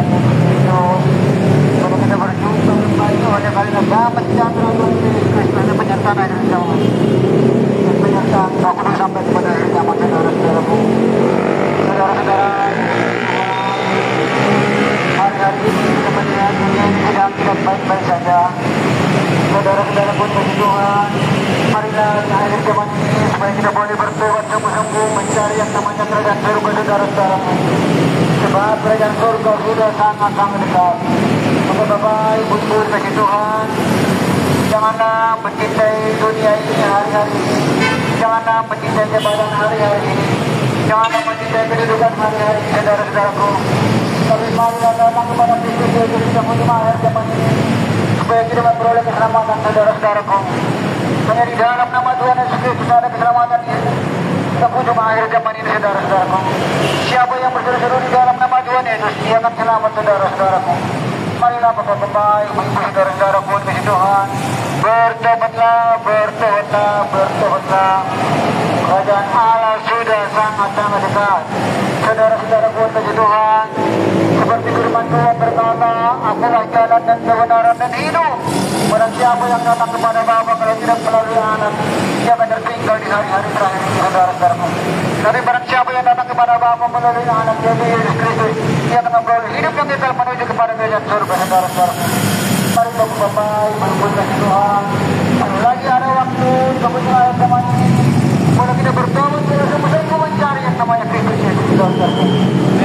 Tuhan Yesus Kristus. Kalau kita berjumpa kembali pada kali dapat sejahtera Tuhan Yesus Kristus dan penyertaan akhir zaman. Dan penyertaan Roh Kudus sampai kepada akhir zaman, saudara-saudaraku. Saudara-saudara, hari-hari ini kita melihat dunia ini sedang tidak baik-baik saja. Saudara-saudara pun bagi Tuhan, marilah di akhir zaman ini supaya kita boleh bertobat sungguh-sungguh mencari yang namanya kerajaan surga, saudara-saudaraku. Sebab kerajaan surga sudah sangat-sangat dekat. Maka Bapak, Ibu, bagi Tuhan, janganlah mencintai dunia ini hari-hari ini. Janganlah mencintai jabatan hari-hari ini. Janganlah mencintai kehidupan hari-hari ini, saudara-saudaraku. Tapi marilah datang kepada Kristus Yesus yang menerima akhir zaman ini, supaya kita memperoleh keselamatan, saudara-saudaraku. Hanya di dalam nama Tuhan Yesus Kristus ada keselamatan ini. Ujung akhir zaman ini, saudara-saudaraku. Siapa yang berseru-seru di dalam nama Tuhan Yesus, dia akan selamat, saudara-saudaraku. Marilah Bapak-Bapak, Ibu-Ibu, saudara-saudaraku, kasih Tuhan, bertobatlah, bertobatlah, bertobatlah. Kerajaan Allah sudah sangat-sangat dekat. Saudara-saudaraku, kasih Tuhan, seperti firman Tuhan berkata, akulah jalan dan kebenaran dan hidup. Barang siapa yang datang kepada Bapa kalau tidak melalui anak, dia akan tertinggal di hari-hari terakhir ini, saudara-saudaraku. Tapi barang siapa yang datang kepada Bapa melalui anak, yaitu Yesus Kristus, dia akan memperoleh hidup yang kekal menuju kepada kerajaan surga, saudara-saudaraku. Mari Bapak-Bapak, Ibu-Ibu, kasih Tuhan, lagi ada waktu kemudian akhir zaman ini, boleh kita bertobat, sungguh-sungguh mencari yang namanya Kristus Yesus, saudara-saudaraku.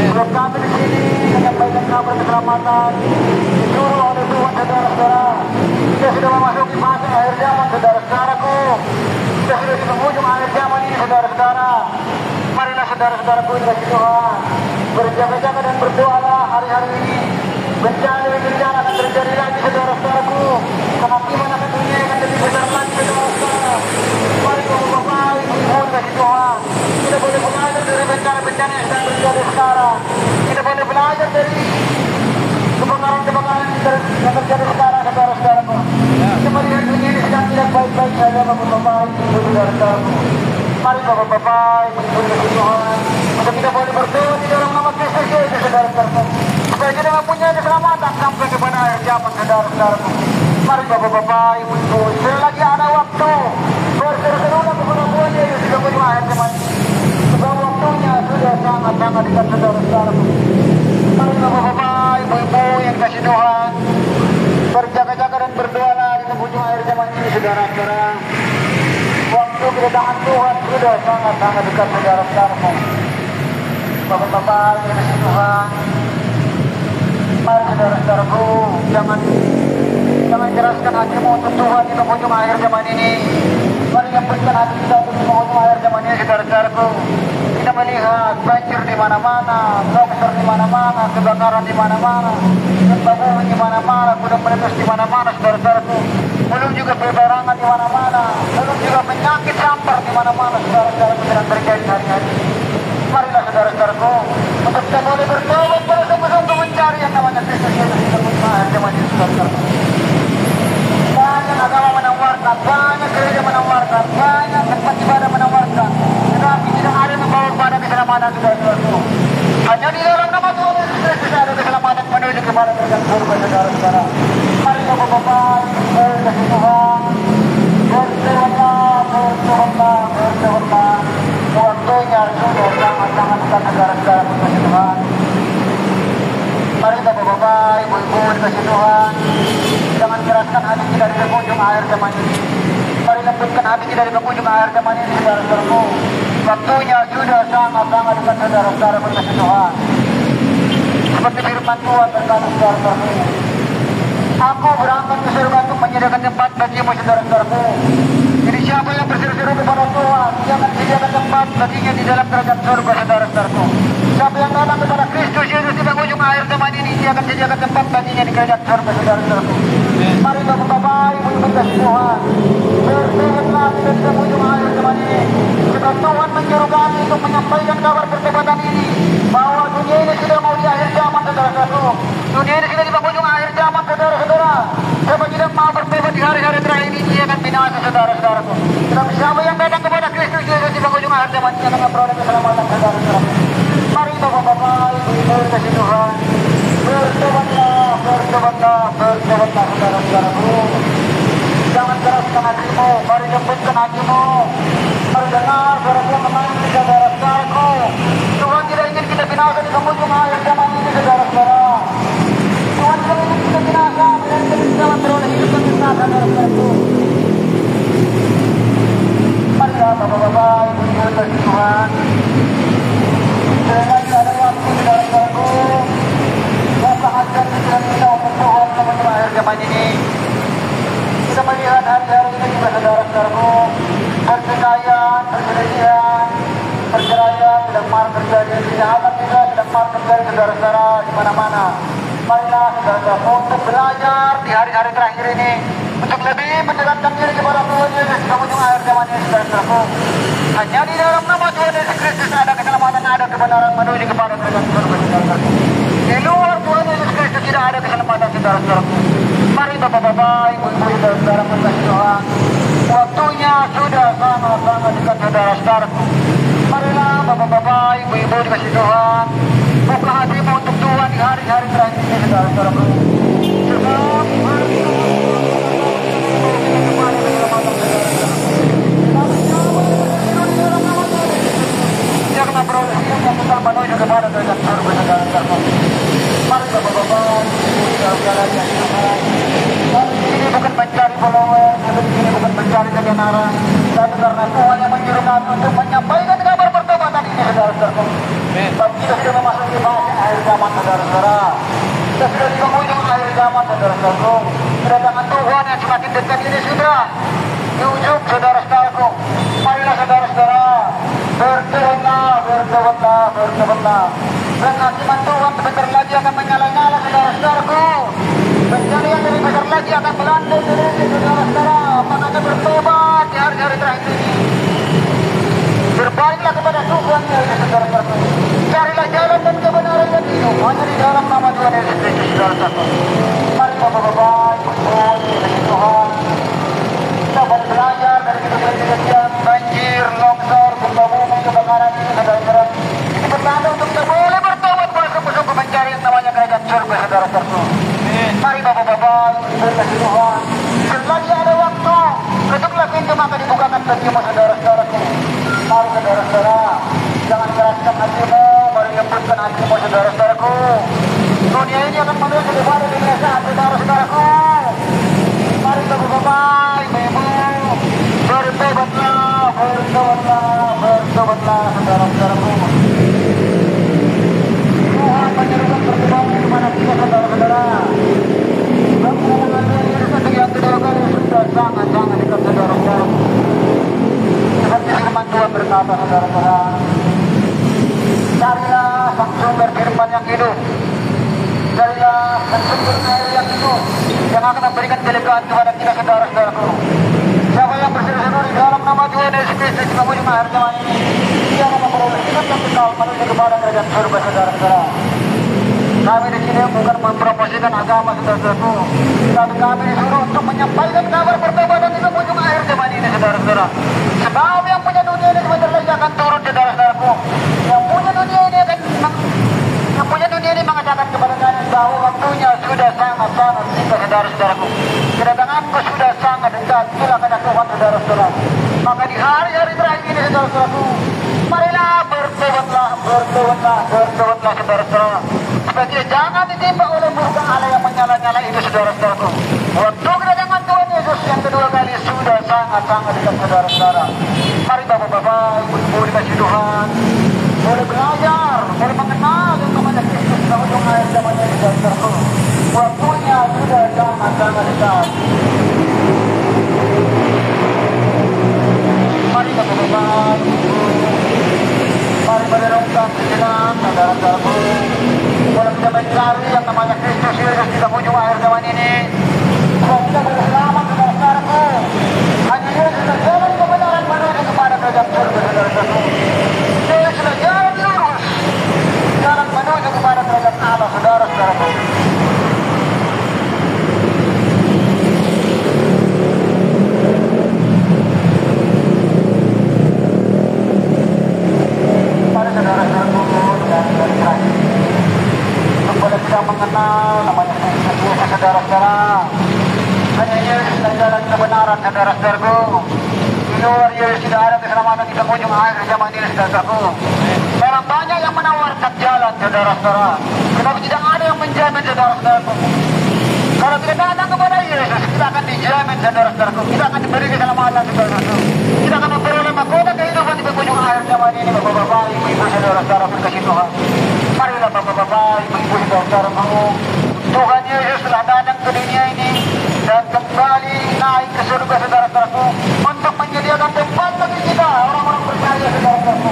Sebab kami di sini menyampaikan kabar keselamatan, disuruh oleh Tuhan, saudara-saudara. Kita sudah memasuki masa akhir zaman, saudara-saudaraku. Kita sudah di penghujung akhir zaman ini, saudara-saudara. Marilah saudara-saudaraku kasih Tuhan, berjaga-jaga dan berdoalah hari-hari ini. Bencana akan terjadi lagi, saudara-saudaraku. Kehakiman akan dunia akan lebih besar lagi, saudara-saudara. Mari Bapak-Bapak, Ibu-Ibu, kasih Tuhan. Kita boleh belajar dari bencana-bencana yang sedang terjadi sekarang. Kita boleh belajar dari kebakaran-kebakaran yang terjadi sekarang, saudara-saudaraku. Kita melihat dunia ini sedang tidak baik-baik saja, Bapak-Bapak, Ibu-Ibu, saudara-saudaraku. Mari Bapak-Bapak, Ibu-Ibu, kasih Tuhan, untuk kita boleh berdoa di dalam nama Kristus Yesus, saudara-saudaraku, supaya kita mempunyai keselamatan sampai kepada akhir zaman, saudara-saudaraku. Mari Bapak-Bapak, Ibu-Ibu, sekali lagi ada waktu berseru-serulah kepada Tuhan Yesus di penghujung akhir zaman ini. Sebab waktunya sudah sangat-sangat dekat, saudara-saudaraku. Mari Bapak-Bapak, Ibu-Ibu yang kasih Tuhan, berjaga-jaga dan berdoalah di penghujung akhir zaman ini, saudara-saudara. Waktu kedatangan Tuhan sudah sangat-sangat dekat, saudara-saudaraku. Bapak-bapak yang kasih Tuhan, mari saudara-saudaraku, jangan keraskan hatimu untuk Tuhan di penghujung akhir zaman ini. Mari lembutkan hati kita untuk di penghujung akhir zaman ini, saudara-saudaraku. Kita melihat banjir di mana-mana, longsor di mana-mana, kebakaran di mana-mana, gempa bumi di mana-mana, gunung meletus di mana-mana, saudara-saudaraku. Belum juga peperangan di mana-mana, belum juga penyakit sampar di mana-mana, saudara-saudaraku, sedang terjadi hari-hari ini. Marilah saudara-saudaraku, untuk kita boleh bertobat, boleh sungguh-sungguh mencari yang namanya Kristus Yesus di penghujung akhir zaman ini, saudara-saudaraku. Banyak agama menawarkan, banyak gereja menawarkan, banyak tempat ibadah menawarkan, tetapi tidak ada yang membawa kepada keselamatan, saudara-saudaraku. Hanya di dalam nama Tuhan Yesus Kristus ada keselamatan menuju kepada kerajaan surga, saudara-saudara. Mari Bapak-bapak, Ibu, kasih Tuhan, berdoalah, berdoalah, berdoalah. Waktunya sudah sangat-sangat dekat, saudara-saudara, kasih Tuhan. Mari kita Bapak-bapak, Ibu-Ibu, kasih Tuhan, jangan keraskan hati kita di penghujung akhir zaman ini. Mari lembutkan hati kita di penghujung akhir zaman ini, saudara-saudaraku. Waktunya sudah sangat-sangat dekat, saudara-saudara, kasih Tuhan. Seperti firman Tuhan berkata, saudara-saudaraku, aku berangkat ke surga untuk menyediakan tempat bagimu, saudara-saudaraku. Jadi siapa yang berseru-seru kepada Tuhan, dia akan sediakan tempat baginya di dalam kerajaan surga, saudara-saudaraku. Siapa yang datang kepada Kristus Yesus di penghujung akhir zaman ini, dia akan sediakan tempat baginya di kerajaan surga, saudara-saudaraku. Mari Bapak-bapak, Ibu-ibu, kasih Tuhan, bertobatlah di penghujung akhir zaman ini. Sebab Tuhan menyuruh kami untuk menyampaikan kabar pertobatan ini, bahwa dunia ini sudah mau di akhir zaman, saudara-saudaraku. Dunia ini sudah di penghujung akhir zaman, saudara-saudara. Siapa tidak mau bertobat di hari-hari terakhir ini, dia akan binasa, saudara-saudaraku. Tetapi siapa yang datang kepada Kristus Yesus di penghujung akhir zaman ini akan memperoleh keselamatan, saudara-saudaraku. Mari Bapak-bapak, Ibu-ibu, kasih Tuhan, bertobatlah saudara-saudaraku. Jangan keraskan hatimu, mari lembutkan hatimu. Mari dengar suaraku menangis saudara-saudaraku. Tuhan tidak ingin kita binasa di penghujung akhir zaman ini saudara-saudara. Tuhan tidak ingin kita binasa, melainkan kita dapat beroleh hidup yang kekal saudara-saudaraku. Marilah Bapak-bapak, Ibu-ibu kasih Tuhan. Jangan ada waktu saudara-saudaraku. Bahagian kita untuk Tuhan menuju akhir zaman ini. Kita melihat hari-hari ini juga saudara-saudaraku, perceraian, sedang marak terjadi, kejahatan juga sedang marak terjadi saudara-saudara di mana-mana. Marilah saudara-saudaraku untuk belajar di hari-hari terakhir ini untuk lebih mendekatkan diri kepada Tuhan Yesus di ujung akhir zaman ini saudara-saudaraku. Hanya di dalam nama Tuhan Yesus Kristus ada keselamatan, ada kebenaran menuju kepada kerajaan surga saudara-saudaraku. Di luar Tuhan Yesus Kristus tidak ada keselamatan saudara-saudaraku. Mari Bapak-bapak, Ibu-ibu, saudara-saudara kasih Tuhan. Waktunya sudah sangat-sangat dekat saudara-saudaraku. Marilah Bapak-bapak, Ibu-ibu dikasih Tuhan. Buka hatimu untuk Tuhan di hari-hari terakhir ini saudara-saudaraku. Sebab hari jangan beroleh yang besar menuju kepada kerajaan surga saudara-saudaraku. Mari Bapak-bapak, saudara-saudara yang Tuhan. Kami ini bukan mencari follower, kami ini bukan mencari kebenaran, tapi karena Tuhan yang menyuruh kami untuk menyampaikan kabar pertobatan ini saudara-saudaraku. Sebab kita sudah memasuki masa akhir zaman saudara-saudara. Kita sudah di penghujung akhir zaman saudara-saudaraku. Kedatangan Tuhan yang semakin dekat ini sudah di ujung saudara-saudaraku. Marilah saudara-saudara, bertobatlah. Penghakiman Tuhan sebentar lagi akan menyala-nyala saudara-saudaraku. Bencana yang lebih besar lagi akan melanda Indonesia saudara-saudara. Makanya bertobat di hari-hari terakhir ini. Berbaliklah kepada Tuhan Yesus saudara-saudaraku. Carilah jalan dan kebenaran dan hidup hanya di dalam nama Tuhan Yesus Kristus saudara-saudaraku. Mari Bapak-bapak, Ibu-ibu, Tuhan. Kita boleh belajar dari kejadian banjir, longsor, gempa bumi, kebakaran ini saudara-saudara. Ini bertanda untuk kita boleh bertobat, boleh sungguh-sungguh mencari yang namanya kerajaan surga saudara-saudaraku. Mari Bapak-bapak, Ibu kasih Tuhan. Selagi ada waktu, ketuklah pintu maka dibukakan bagimu saudara-saudaraku. Mari saudara-saudara, jangan keraskan hatimu, mari lembutkan hatimu saudara-saudaraku. Dunia ini akan menuju kepada dunia saat saudara-saudaraku. Mari Bapak-bapak, Ibu-ibu, bertobatlah saudara-saudaraku. Tuhan menyerukan pertobatan kepada kita saudara-saudara. Untuk yang kedua kali sudah sangat-sangat dekat saudara-saudara. Seperti firman Tuhan berkata saudara-saudara, carilah sang sumber firman yang hidup, carilah sang sumber air yang hidup yang akan memberikan kelegaan kepada kita saudara-saudaraku. Siapa yang berseru-seru di dalam nama Tuhan Yesus Kristus di ujung akhir zaman ini, dia akan memperoleh hidup yang kekal menuju kepada kerajaan surga saudara-saudara. Kami di sini bukan mempromosikan agama saudara-saudaraku, tapi kami disuruh untuk menyampaikan kabar pertobatan di ujung akhir zaman ini saudara-saudara. Sebab yang punya dunia ini sebentar lagi akan turun saudara-saudaraku. Yang punya dunia ini mengatakan kepada kalian bahwa waktunya sudah sangat-sangat dekat saudara-saudaraku. Kedatanganku sudah sangat dekat, itulah kata Tuhan saudara-saudara. Maka di hari-hari terakhir ini saudara-saudaraku, marilah bertobatlah saudara-saudara. Supaya jangan ditimpa oleh murka Allah yang menyala-nyala itu saudara-saudaraku. Waktu kedatangan Tuhan Yesus yang kedua kali sudah sangat-sangat dekat saudara-saudara. Mari Bapak-bapak, Ibu-ibu dikasih Tuhan, boleh belajar, boleh mengenal yang namanya Kristus di ujung akhir zaman ini saudara-saudaraku. Waktunya sudah sangat-sangat dekat. Mari Bapak-bapak, mari merenungkan sejenak saudara-saudaraku. Kalau kita mencari yang namanya Kristus Yesus di ujung akhir zaman ini, kalau kita boleh selamat saudara-saudaraku. Hanya Yesus dan jalan kebenaran menuju kepada kerajaan surga saudara-saudaraku. Yesus sudah jalan lurus, jalan menuju kepada kerajaan Allah saudara-saudaraku. Mari saudara-saudaraku, dan terakhir untuk boleh tidak mengenal namanya Kristus Yesus, saudara-saudara. Hanya Yesus dan jalan kebenaran, saudara-saudaraku. Di luar Yesus tidak ada keselamatan di penghujung akhir zaman ini, saudaraku. Orang banyak yang menawarkan jalan, saudara-saudara. Tetapi tidak ada yang menjamin, saudara-saudaraku. Kalau kita datang kepada Yesus, kita akan dijamin, saudara-saudaraku. Kita akan diberi keselamatan, saudara-saudaraku. Kita akan memperoleh mahkota kehidupan di penghujung akhir zaman ini, bapak-bapak, ibu-ibu, saudara-saudara berkasih Tuhan. Marilah bapak-bapak, ibu-ibu, saudara-saudaraku. Tuhan Yesus telah datang ke dunia ini dan kembali naik ke surga, saudara-saudaraku, untuk menyediakan tempat bagi kita, orang-orang percaya, saudara-saudaraku.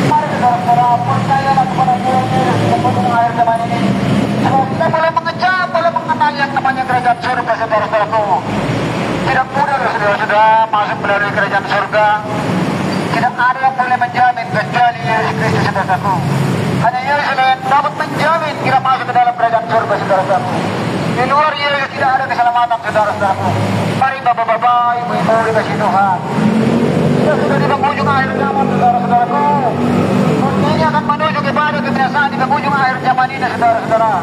Mari saudara-saudara, percayalah kepada Tuhan Yesus di penghujung akhir zaman ini. Supaya kita boleh mengejar, boleh mengenal yang namanya kerajaan surga, saudara-saudaraku. Tidak mudah, saudara-saudara, masuk melalui kerajaan surga. Tidak ada yang boleh menjamin kecuali Yesus Kristus, saudara-saudaraku. Hanya Yesus yang dapat menjamin kita masuk ke dalam kerajaan surga, saudara-saudaraku. Di luar Yesus tidak ada keselamatan, saudara-saudaraku. Mari bapak-bapak, ibu-ibu dikasih Tuhan. Kita sudah di penghujung akhir zaman, saudara-saudaraku. Ini akan menuju kepada kebinasaan di penghujung akhir zaman ini, saudara-saudara.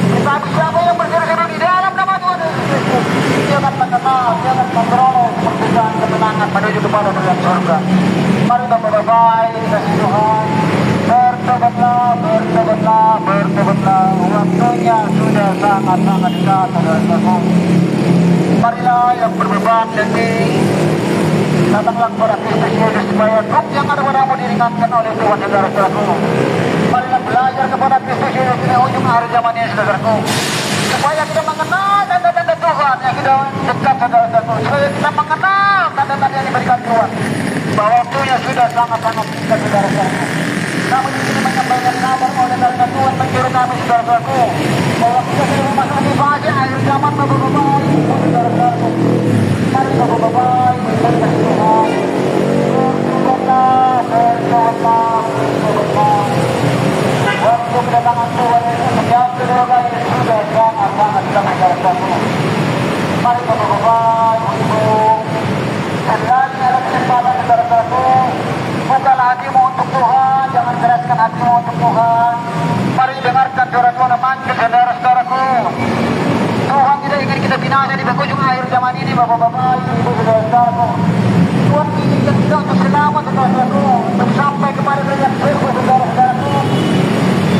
Tetapi siapa yang berseru-seru di dalam nama Tuhan Yesus Kristus, dia akan mengenal, dia akan memperoleh kemerdekaan, kemenangan menuju kepada kerajaan surga. Mari bapak-bapak, dikasih Tuhan. Bertobatlah, bertobatlah, bertobatlah. Waktunya sudah sangat-sangat dekat, saudara-saudaraku. Marilah yang berbeban letih, datanglah kepada Kristus Yesus supaya ruk yang ada padamu diringankan oleh Tuhan, saudara-saudaraku. Marilah belajar kepada Kristus Yesus di ujung akhir zaman ini, saudaraku. Supaya kita mengenal tanda-tanda Tuhan yang sudah dekat, saudara-saudaraku. Supaya kita mengenal tanda-tanda yang diberikan Tuhan. Bahwa waktunya sudah sangat-sangat dekat, saudara-saudaraku. Kami di sini menyampaikan kabar oleh karena Tuhan menyuruh kami, saudara-saudaraku, bahwa kita sudah memasuki fase akhir zaman, bapak-bapak, saudara-saudaraku. Mari bapak-bapak, berkata Tuhan, bertobatlah, bertobatlah, bertobatlah. Waktu kedatangan Tuhan Yesus yang kedua ini sudah sangat-sangat dekat, saudara-saudaraku. Mari bapak-bapak, ibu-ibu, selagi ada kesempatan, saudara-saudaraku, bukalah hatimu untuk Tuhan, jangan keraskan hatimu untuk Tuhan. Mari dengarkan suara Tuhan memanggil, saudara-saudaraku. Tuhan tidak ingin kita binasa di penghujung akhir zaman ini, bapak-bapak, ibu-ibu, saudara-saudaraku. Tuhan inginkan kita untuk selamat, saudara-saudaraku, untuk sampai kepada kerajaan surga, saudara-saudaraku.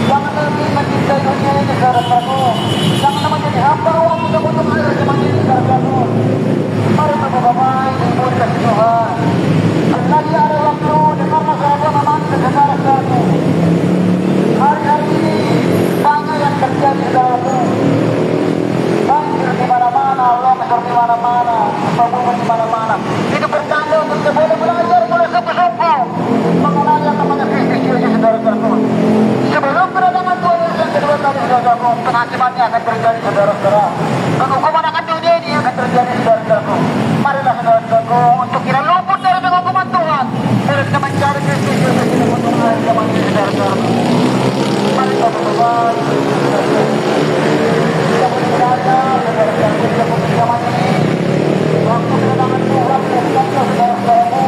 Jangan lebih mencintai dunia ini, saudara-saudaraku. Jangan menjadi hamba Allah untuk penghujung akhir zaman ini, saudara-saudaraku. Mari bapak-bapak, ibu-ibu, dikasih Tuhan. Selagi ada waktu, dengarlah suara Tuhan memanggil, saudara-saudaraku. Hari-hari ini banyak yang terjadi, saudaraku. Banjir di mana-mana, longsor di mana-mana, pembunuhan di mana-mana. Itu bertanda untuk kita boleh belajar, boleh sungguh-sungguh mengenal yang namanya Kristus Yesus, saudara-saudaraku. Sebelum kedatangan Tuhan Yesus yang kedua kali, saudaraku, penghakimannya akan terjadi, saudara-saudara. Penghukuman akan dunia ini akan terjadi, saudara-saudaraku. Marilah, saudara-saudaraku, untuk kita luput dari penghukuman Tuhan, mari kita mencari Kristus Yesus di dalam akhir zaman ini, saudara-saudaraku. Mari kita berdoa, kita beribadah, saudara-saudaraku, di dalam zaman ini. Waktu kedatangan Tuhan, saudara-saudaraku.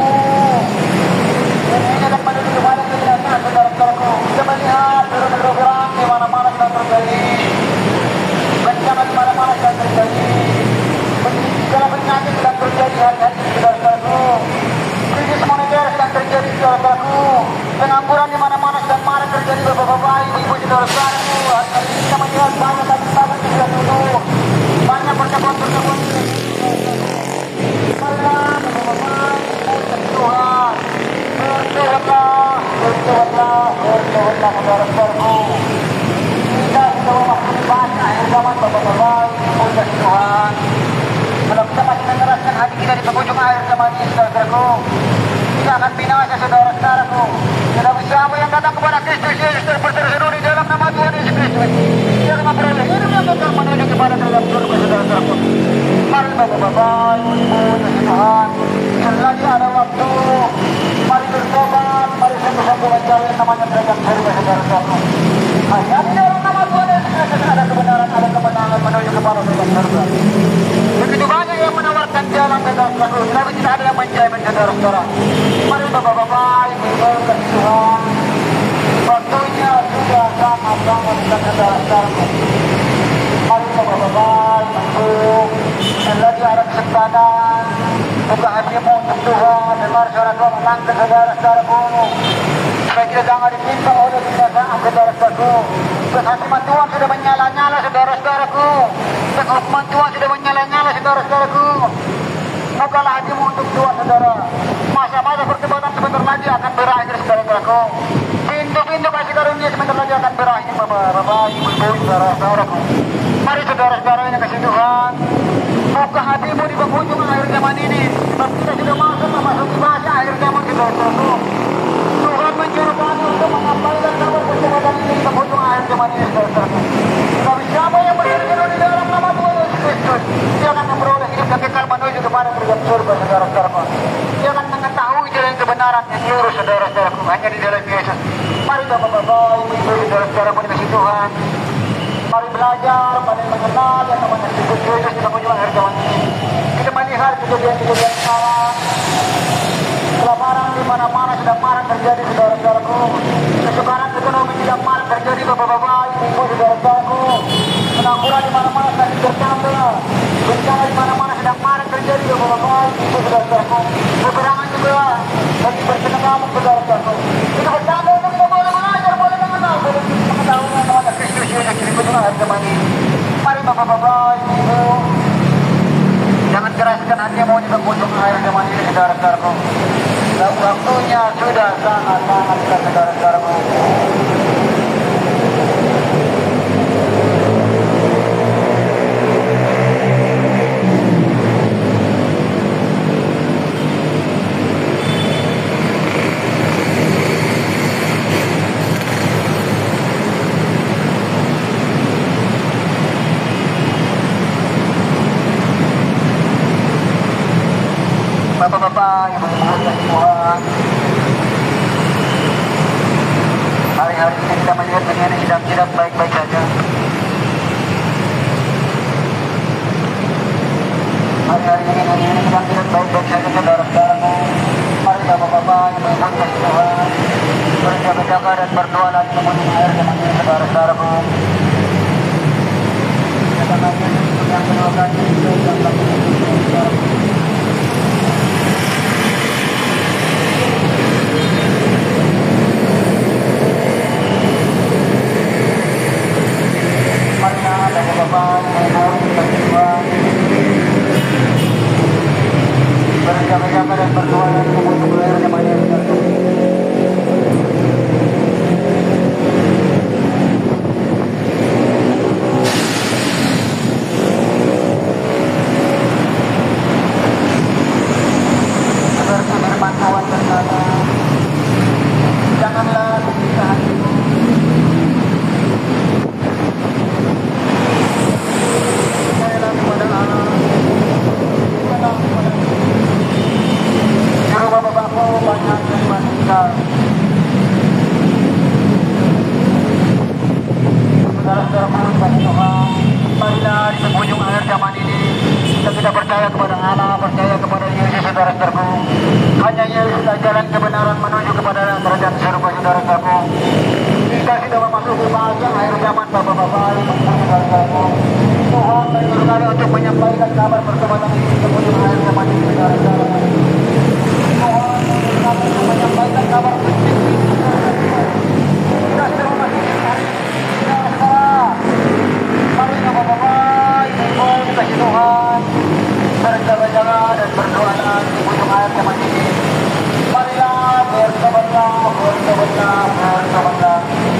Dan ini akan menuju kepada kebinasaan, saudara-saudaraku. Kita melihat berbagai di mana-mana sedang terjadi. Bencana di mana-mana sedang terjadi. Segala penyakit sedang terjadi hari-hari ini, saudara-saudaraku. Krisis moneter sedang terjadi, saudara-saudaraku. Pengangguran di mana-mana sedang marak terjadi, bapak-bapak, ibu-ibu, saudara-saudaraku. Hari-hari ini kita melihat banyak tabisan yang sudah duduk. Banyak pertemuan-pertemuan ini. Marilah, bapak-bapak, ibu Tuhan. Bertobatlah, bertobatlah, bertobatlah, saudara-saudaraku. Kita sudah memasuki fase akhir zaman, bapak-bapak, ibu Tuhan. Kalau kita masih mengeraskan hati kita di penghujung akhir zaman ini, saudara-saudaraku, kita akan binasa, saudara-saudaraku. Tetapi siapa yang datang kepada Kristus Yesus dan berseru di dalam nama Tuhan Yesus Kristus, dia akan memperoleh hidup yang kekal menuju kepada dalam surga, saudara-saudaraku. Mari bapak-bapak, ibu-ibu, Tuhan, selagi ada waktu, mari bertobat, mari sungguh-sungguh mencari yang namanya kerajaan surga, saudara-saudaraku. Hanya di dalam nama Tuhan Yesus Kristus ada kebenaran, ada kemenangan menuju kepada dalam surga. Begitu banyak yang menawarkan jalan, saudara-saudaraku, tapi tidak ada yang menjamin, saudara-saudara. Mari bapak-bapak, ibu-ibu, kasih Tuhan. Waktunya sudah sangat-sangat dekat, saudara-saudaraku. lagi ada kesempatan buka hatimu untuk Tuhan. Dengar suara Tuhan mengangkat saudara-saudaraku supaya kita jangan ditimpa oleh binasaan saudara-saudaraku. Kekhasiman Tuhan sudah menyala-nyala saudara-saudaraku. Kehukuman Tuhan sudah menyala-nyala saudara-saudaraku. Bukalah hatimu untuk Tuhan saudara. Masa-masa pertobatan sebentar lagi akan berakhir saudara-saudaraku. Pintu-pintu kasih karunia sebentar lagi akan berakhir Bapak, Ibu, saudara-saudaraku. Mari saudara-saudara yang kasih Tuhan, buka hatimu di penghujung akhir zaman ini. Sebab kita sudah masuk masa akhir zaman saudara-saudaraku. Tuhan menyuruh kami untuk mengampaikan kabar pertobatan ini di penghujung akhir zaman ini saudara-saudaraku. Tapi siapa yang berseru di dalam nama Tuhan Yesus Kristus, dia akan memperoleh hidup yang kekal menuju kepada kerajaan surga saudara-saudaraku. Dia akan mengetahui jalan kebenaran yang lurus saudara-saudaraku hanya di dalam Yesus. Mari Bapak-bapak, Ibu-ibu, saudara-saudaraku dikasih Tuhan. Mari belajar, mari mengenal yang namanya Kristus Yesus di penghujung akhir zaman ini. Kita melihat kejadian-kejadian salah. Kelaparan di mana-mana sedang marak terjadi saudara-saudaraku. Kesukaran ekonomi sedang marak terjadi Bapak-bapak, Ibu-ibu, saudara-saudaraku. Pengangguran di mana-mana sedang bertambah. Bencana di mana-mana sedang marak terjadi Bapak-bapak, Ibu-ibu, saudara-saudaraku. Peperangan juga bagi bersenang-senang saudara-saudaraku. Kita bersama untuk kita boleh mengajar, boleh mengenal, boleh mengetahui yang namanya Kristus Yesus di penghujung akhir zaman ini. Mari Bapak-bapak, Ibu, jangan keraskan hatimu di penghujung akhir zaman ini saudara-saudaraku. Dan waktunya sudah sangat-sangat dekat saudara-saudaraku. Bapak-bapak, Ibu-ibu, Tuhan, hari-hari ini kita melihat dunia ini sedang tidak baik-baik saja. Hari-hari ini dunia ini sedang tidak baik-baik saja saudara-saudaraku. Mari Bapak-bapak, Ibu-ibu, Tuhan, berjaga-jaga dan berdoa lagi mengenai air zaman ini saudara-saudaraku. Kita lagi yang kedua kali itu yang lagi berjaga-jaga dan berdoa lagi untuk air zaman ini. Seperti firman Tuhan berkata, janganlah kita hatimu. Percayalah kepada Allah. Juru Bapak-Bapakku banyak yang meninggal. Saudara-saudaraku kasih Tuhan, marilah di penghujung akhir zaman ini kita percaya kepada Allah, percaya kepada Yesus saudara-saudaraku. Hanya Yesus jalan kebenaran menuju kepada kerajaan surga saudara-saudaraku. Kita sudah memasuki masa akhir zaman Bapak-bapak, saudara-saudaraku. Tuhan menyuruh kami untuk menyampaikan kabar pertobatan ini di penghujung akhir zaman ini saudara-saudaraku. Tuhan menyuruh kami untuk menyampaikan kabar penting ini saudara-saudaraku. Kita sudah memasuki hari saudara-saudara. Mari Bapak-bapak, Ibu, dikasih Tuhan, berjaga-jaga dan berdoa di penghujung akhir zaman ini. Marilah bertobatlah.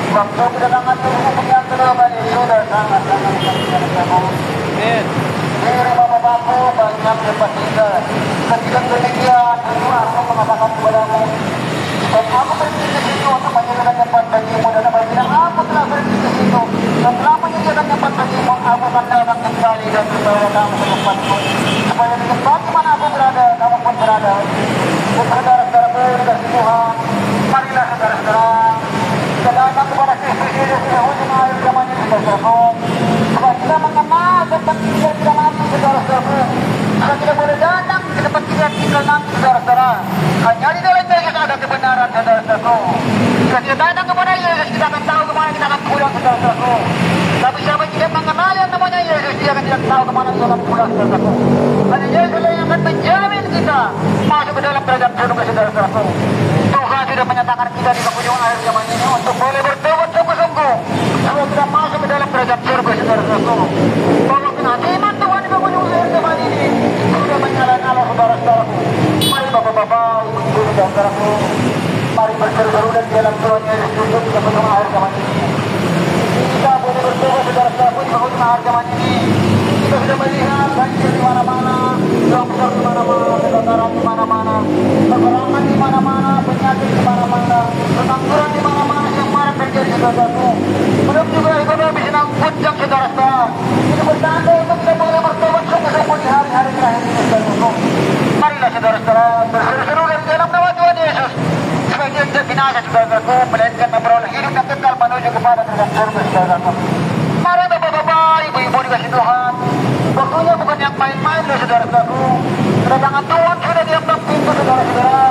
Waktu kedatangan Tuhan yang kedua kali sudah sangat-sangat dekat. Diri Bapak-bapakku banyak dipastikan. Ketika demikian, tentu aku mengatakan kepadamu, dan aku berhenti ke situ untuk menyediakan tempat bagimu, dan apabila aku telah berhenti ke situ dan telah menyediakan tempat bagimu, aku akan datang kembali dan membawa kamu ke tempatmu, supaya di tempat di mana aku berada, kamu pun berada. Saudara-saudaraku dikasih Tuhan, marilah saudara-saudara kita datang kepada Kristus Yesus di penghujung akhir zaman ini saudara-saudaraku, supaya kita mengenal tempat kita tidak nanti saudara-saudaraku, supaya kita boleh datang ke tempat kita tinggal nanti saudara-saudara. Hanya di dalam Yesus ada kebenaran saudara-saudaraku. Jika kita datang kepada Yesus, kita akan tahu kemana kita akan pulang saudara-saudaraku. Tapi siapa yang tidak mengenal yang namanya Yesus, dia akan tidak tahu kemana dia akan pulang, saudaraku. Hanya Yesus yang akan menjamin kita masuk ke dalam kerajaan surga, saudara-saudaraku. Tuhan sudah menyatakan kita di penghujung akhir zaman ini untuk boleh bertobat sungguh-sungguh supaya kita masuk ke dalam kerajaan surga, saudara-saudaraku. Bahwa kehakiman Tuhan di penghujung akhir zaman ini sudah menyala-nyala, saudara-saudaraku. Mari bapak-bapak, ibu-ibu, saudara-saudaraku, mari berseru-seru dan dalam Tuhan Yesus Kristus di penghujung akhir zaman ini. Kita boleh bertobat, saudara-saudaraku, di penghujung akhir zaman ini. Kita sudah melihat banjir di mana-mana, longsor di mana-mana, kebakaran di mana-mana, pergerakan di mana-mana, penyakit di mana-mana, pengangguran di mana-mana yang marak terjadi, saudaraku. Belum juga ekonomi sedang puncak, saudara-saudara. Ini bertanda untuk kita boleh bertobat sungguh-sungguh di hari-hari terakhir ini, saudaraku. Marilah, saudara-saudara, berseru-seru dari dalam nama Tuhan Yesus. Supaya dia tidak binasa, saudaraku, melainkan memperoleh hidup yang kekal menuju kepada kerajaan surga, saudaraku. Mari bapak-bapak, ibu-ibu dikasih Tuhan. Waktunya bukan yang main-main loh, saudara-saudaraku. Kedatangan Tuhan sudah di depan pintu, saudara-saudara.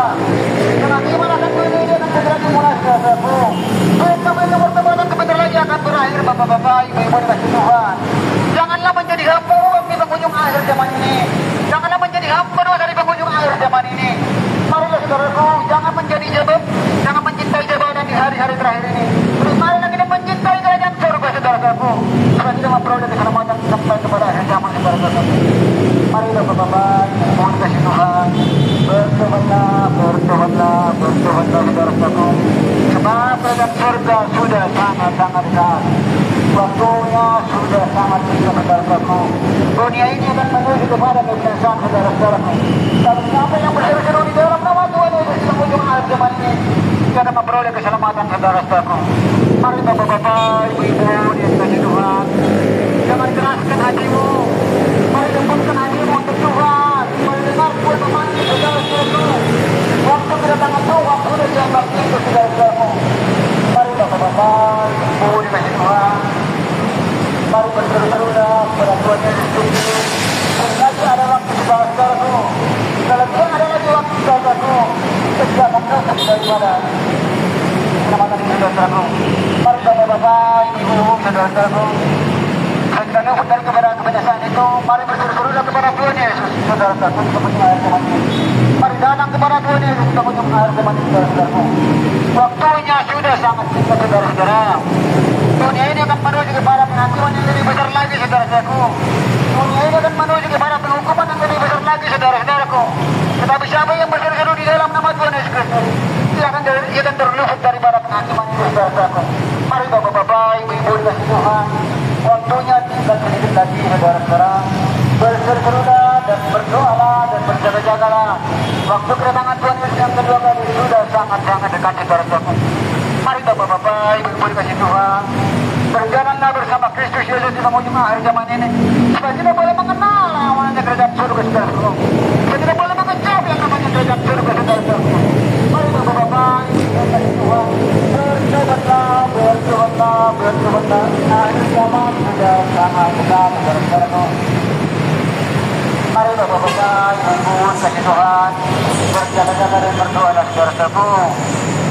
Karena iman akan ini dia akan segera dimulai, saudara-saudaraku. Baik kembali pertemuan sebentar lagi akan berakhir, bapak-bapak, ibu-ibu dikasih Tuhan. Janganlah menjadi hamba uang di penghujung akhir zaman ini. Janganlah menjadi hamba dosa di penghujung akhir zaman ini. Marilah, saudaraku, jangan menjadi jebak, jangan mencintai jabatan di hari-hari terakhir ini. Marilah kita mencintai kerajaan surga, saudara-saudaraku. Supaya kita memperoleh keselamatan sampai kepada akhir zaman, saudara-saudaraku. Marilah bapak-bapak, mohon kasih Tuhan, bertobatlah, bertobatlah, bertobatlah, saudara-saudaraku. Sebab kerajaan surga sudah sangat-sangat dekat. Waktunya sudah sangat dekat, saudara-saudaraku. Dunia ini akan menuju kepada kebinasaan, saudara-saudaraku. Tapi siapa yang berseru-seru di dalam nama Tuhan Yesus di penghujung akhir zaman ini, kita akan memperoleh keselamatan, saudara-saudaraku. Mari bapak-bapak, ibu-ibu, yang kasih Tuhan, jangan keraskan hatimu. Mari lembutkan hatimu untuk Tuhan. Mari dengar Tuhan memanggil, saudara-saudaraku. Waktu kedatangan Tuhan sudah jambak itu, saudara-saudaraku. Mari bapak-bapak, ibu dikasih Tuhan. Mari berseru-serulah kepada Tuhan Yesus Kristus. Lagi ada waktu, saudara-saudaraku. Kalau Tuhan ada lagi waktu, saudara-saudaraku, kita juga akan datang daripada keselamatan ini, saudara-saudaraku. Mari bapak-bapak, ibu, saudara-saudaraku. Kita luput dari kebenaran itu, mari berseru-serulah kepada Tuhan Yesus, saudara-saudaraku, di penghujung akhir zaman ini. Mari datang kepada Tuhan Yesus di penghujung akhir zaman ini, saudara-saudaraku. Waktunya sudah sangat singkat, saudara-saudara. Dunia ini akan menuju kepada penghakiman yang lebih besar lagi, saudara-saudaraku. Dunia ini akan menuju kepada penghukuman yang lebih besar lagi, saudara-saudaraku. Tetapi siapa yang berseru-seru di dalam nama Tuhan Yesus Kristus, dia akan terluput daripada penghakiman ini, saudara-saudaraku. Mari bapak-bapak, ibu-ibu dikasih Tuhan. Waktunya tinggal sedikit lagi, saudara-saudara. Berseru-serulah dan berdoalah dan berjaga-jagalah. Waktu kedatangan Tuhan Yesus yang kedua kali sudah sangat-sangat dekat, saudara-saudaraku. Mari bapak-bapak, ibu-ibu dikasih Tuhan. Berjalanlah bersama Kristus Yesus di penghujung akhir zaman ini. Supaya kita boleh mengenal namanya kerajaan surga, saudara-saudaraku. Supaya kita boleh mengejar yang namanya kerajaan surga, saudara-saudaraku. Mari bapak-bapak, ibu-ibu dikasih Tuhan. Bertobatlah, bertobatlah, bertobatlah. Akhir zaman sudah sangat dekat, saudara-saudaraku. Mari bapak-bapak, ibu-ibu dikasih Tuhan. Berjaga-jaga dan berdoalah, saudara-saudaraku.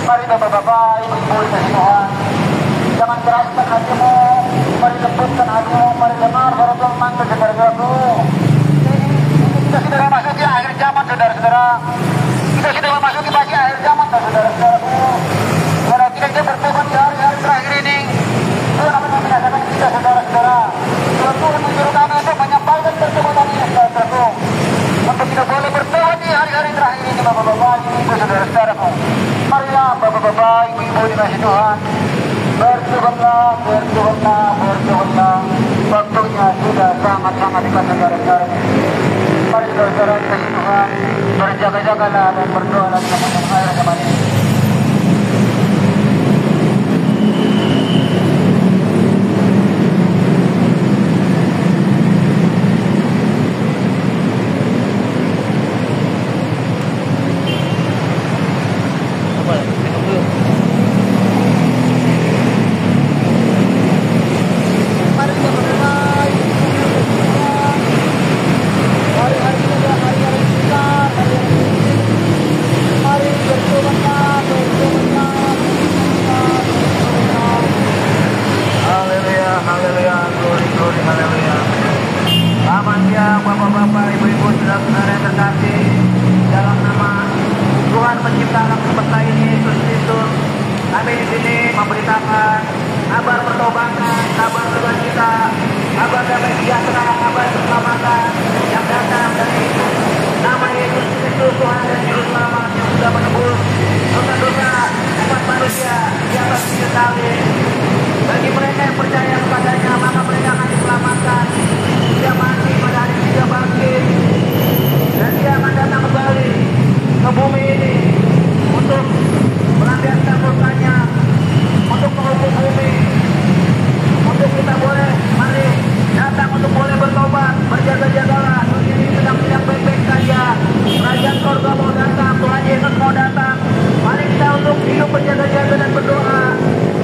Mari bapak-bapak, ibu-ibu dikasih Tuhan. Jangan keraskan hatimu, mari lembutkan hatimu, mari dengar suara Tuhan manggil, saudara-saudaraku. Kita sudah memasuki akhir zaman, saudara-saudara. Kita sudah memasuki pagi akhir zaman, saudara-saudaraku. Kalau kita bertobat di hari-hari terakhir ini, Tuhan akan membinasakan kita, saudara-saudara. Tuhan menyuruh kami untuk menyampaikan pertobatan ini, saudara-saudaraku. Untuk kita boleh bertobat di hari-hari terakhir ini, bapak-bapak, ibu-ibu, saudara-saudaraku. Marilah bapak-bapak, ibu-ibu dikasih Tuhan. Bertobatlah, bertobatlah, bertobatlah. Waktunya sudah sangat-sangat dekat, saudara-saudara. Mari saudara dikasih Tuhan, berjaga-jagalah dan berdoalah di penghujung akhir zaman ini. Selamat siang Bapak-bapak, Ibu-ibu, saudara-saudara yang terkasih. Dalam nama Tuhan Pencipta alam semesta ini, Yesus Kristus, kami di sini memberitakan kabar pertobatan, kabar sukacita, kabar damai sejahtera, kabar keselamatan yang datang dari nama Yesus Kristus, Tuhan dan Juru Selamat yang sudah menebus dosa-dosa umat manusia di atas kayu salib. Bagi mereka yang percaya kepadanya, maka mereka akan diselamatkan. Dia mati pada hari ketiga bangkit, dan dia akan datang kembali ke bumi ini untuk melampiaskan murkanya, untuk menghukum bumi, untuk kita boleh mari datang untuk boleh bertobat, berjaga-jagalah. Dunia ini sedang tidak baik-baik saja. Kerajaan surga mau datang, Tuhan Yesus mau datang. Mari kita untuk hidup berjaga-jaga dan berdoa.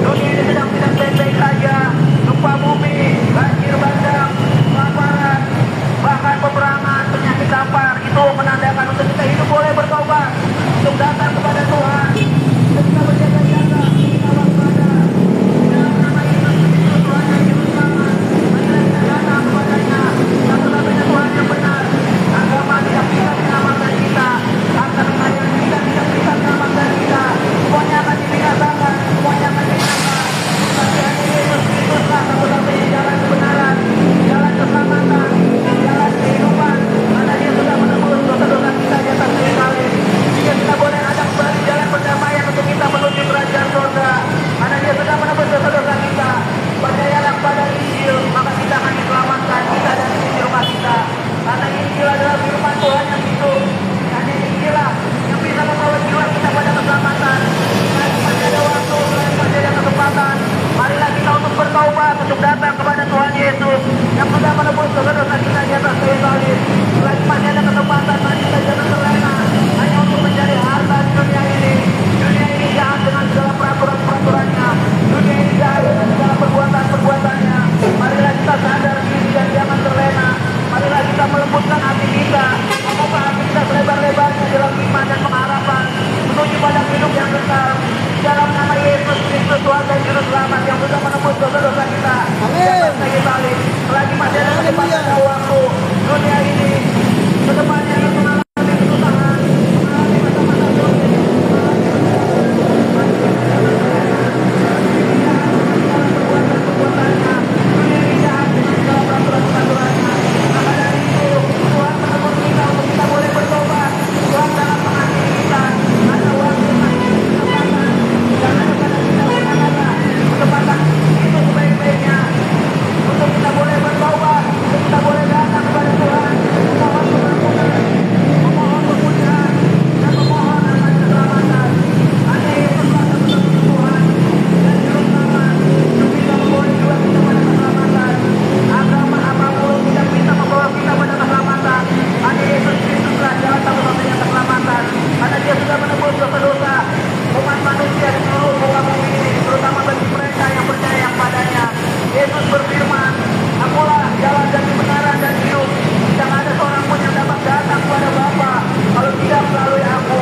Dunia ini sedang tidak baik-baik saja. Gempa bumi, banjir bandang, kelaparan, bahkan peperangan, penyakit lapar, itu menandakan untuk kita hidup boleh bertobat, untuk datang kepada Tuhan, untuk kita berjaga-jaga, kita waspada. Dalam nama Yesus Kristus, Tuhan yang Juru Selamat, marilah kita datang kepadanya, satu-satunya Tuhan yang benar. Agama tidak bisa menyelamatkan kita, harta kekayaan kita tidak bisa menyelamatkan kita, semuanya akan dibinasakan, semuanya akan dibinasakan. Tapi hanya Yesus Kristuslah satu-satunya jalan kebenaran, jalan keselamatan, jalan kehidupan. Karena Dia sudah menebus dosa-dosa kita di atas kayu salib. Dia sudah boleh ada kembali jalan perdamaian untuk kita menuju kerajaan surga. Karena Dia sudah menebus dosa-dosa kita. Percayalah pada Injil, maka kita akan diselamatkan, kita dan isi rumah kita. Karena Injil adalah firman Tuhan yang hidup. Hanya Injil lah yang bisa membawa jiwa kita pada keselamatan. Selagi masih ada waktu, selagi masih ada kesempatan, marilah kita untuk bertaubat, untuk datang kepada Tuhan Yesus yang sudah menebus dosa-dosa kita di atas kayu salib. Selagi masih ada kesempatan, mari kita jangan terlena hanya untuk mencari harta di dunia ini. Dunia ini jahat dengan segala peraturan-peraturannya. Dunia ini jahat dengan segala perbuatan-perbuatannya. Marilah kita sadar diri dan jangan terlena. Marilah kita melembutkan hati kita, membuka hati kita selebar-lebarnya dalam iman dan pengharapan menuju pada hidup yang kekal. Dalam nama Yesus Kristus, Tuhan dan Juru Selamat yang sudah menebus dosa-dosa kita di atas kayu salib. Selagi masih ada kesempatan dan waktu, dunia ini kedepannya akan mengalami kesusahan, mengalami masa-masa sulit, perbuatan-perbuatannya. Dunia ini jahat dengan segala peraturan-peraturannya. Maka dari itu, Tuhan menebus kita untuk kita boleh bertobat. Tuhan sangat mengasihi kita. Ada waktu, ada kesempatan. Jangan kepada kita berkata, kesempatan itu sebaik-baiknya untuk kita boleh bertobat, untuk kita boleh datang kepada Tuhan, memohon pengampunan, memohon kemuliaan, dan memohon akan keselamatan. Hanya Yesuslah satu-satunya Tuhan dan Juru Selamat yang bisa membawa jiwa kita pada keselamatan. Agama apapun tidak bisa membawa kita pada keselamatan. Hanya Yesus Kristuslah jalan satu-satunya keselamatan. Karena Dia sudah menebus dosa-dosa umat manusia di seluruh muka bumi ini, terutama bagi mereka yang percaya kepadanya. Yesus berfirman, Akulah jalan dan kebenaran dan hidup. Tidak ada seorang pun yang dapat datang kepada Bapa kalau tidak melalui Aku.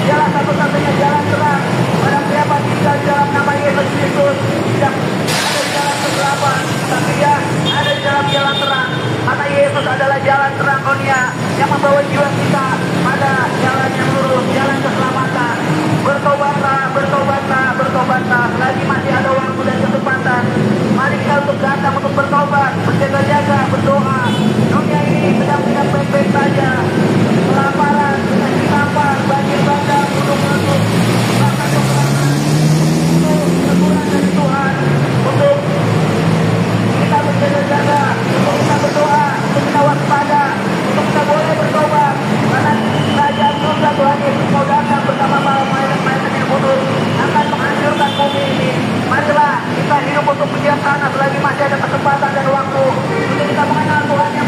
Dialah satu-satunya jalan terang. Barang siapa tinggal di dalam nama Yesus Kristus, tidak ada di dalam kegelapan, tapi dia ada di dalam jalan terang. Karena Yesus adalah jalan terang dunia yang membawa jiwa kita pada jalan yang lurus, jalan keselamatan. Bertobatlah, bertobatlah, bertobatlah. Selagi masih ada waktu dan kesempatan, mari kita untuk datang untuk bertobat, berjaga-jaga, berdoa. Dunia ini sedang tidak baik-baik saja. Kelaparan, penyakit lapar, banjir bandang, gunung meletus, bahkan peperangan. Itu teguran dari Tuhan untuk kita berjaga-jaga, untuk kita berdoa, untuk kita waspada, untuk kita boleh bertobat. Karena kerajaan surga Tuhan Yesus mau datang bersama para malaikat yang kudus akan menghancurkan bumi ini. Marilah kita hidup untuk bijaksana selagi masih ada kesempatan dan waktu untuk kita mengenal Tuhan yang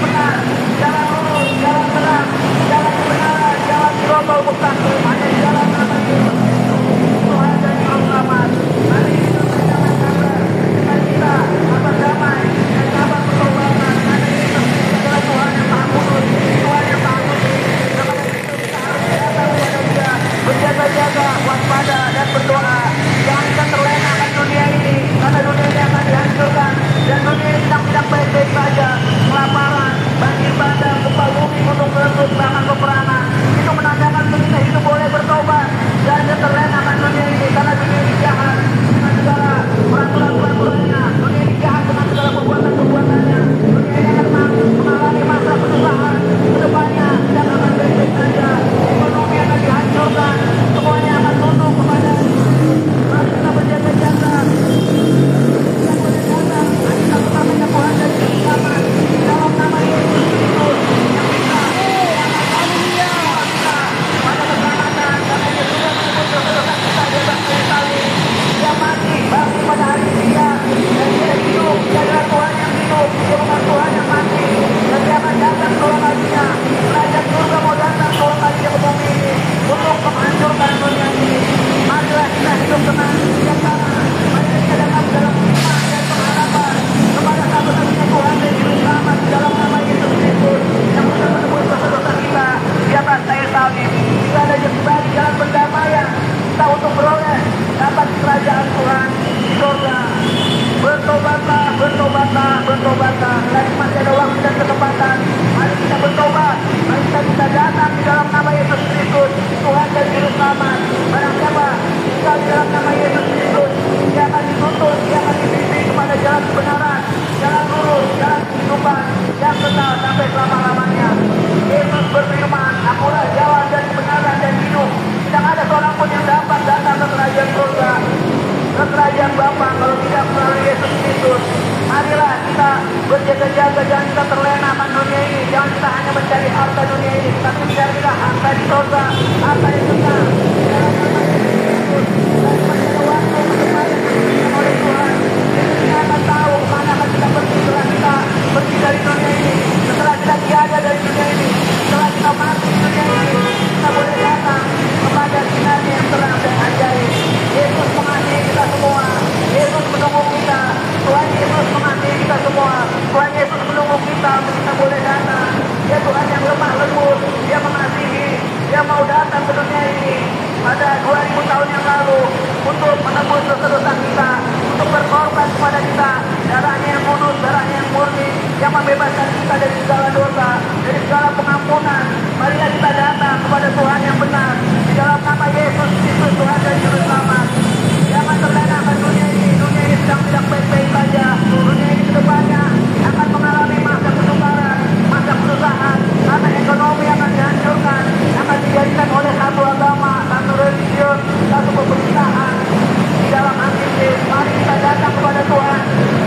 selagi masih ada waktu dan kesempatan, mari kita bertobat, mari kita bisa datang di dalam nama Yesus Kristus, Tuhan dan Juru Selamat. Barang siapa tinggal di dalam nama Yesus Kristus, dia akan dituntun, dia akan dibimbing kepada jalan kebenaran, jalan lurus, jalan kehidupan yang kekal sampai selama-lamanya. Yesus berfirman, akulah jalan dan kebenaran dan hidup. Tidak ada seorang pun yang dapat datang ke kerajaan surga, ke kerajaan Bapa kalau tidak melalui Yesus Kristus. Marilah kita berjaga-jaga, jangan kita terlena akan dunia ini, jangan kita hanya mencari harta dunia ini, tapi carilah harta di surga, harta yang kekal. Oleh Tuhan, kita akan tahu mana akan kita pergi setelah kita pergi dari dunia ini, setelah kita tiada dari dunia ini, setelah kita mati di dunia ini, kita boleh datang kepada sinarnya yang terang dan ajaib. Yesus mengasihi kita semua, Yesus menunggu kita, Tuhan Yesus mengasihi kita semua, Tuhan Yesus menunggu kita untuk kita boleh datang. Dia Tuhan yang lemah lembut, Dia mengasihi, Dia mau datang ke dunia ini pada 2000 tahun yang lalu untuk menebus dosa-dosa kita, untuk berkorban kepada kita, darahnya yang kudus, darahnya yang murni, yang membebaskan kita dari segala dosa, dari segala pengampunan. Marilah kita datang kepada Tuhan yang benar di dalam nama Yesus Kristus, Tuhan dan Juru Selamat. Jangan terlena akan dunia ini sedang tidak baik-baik saja. Dunia ini kedepannya akan mengalami masa kesukaran, masa kesusahan, karena ekonomi akan dihancurkan, akan dijadikan oleh satu agama, satu religion, satu pemerintahan di dalam akhir. Mari kita datang kepada Tuhan,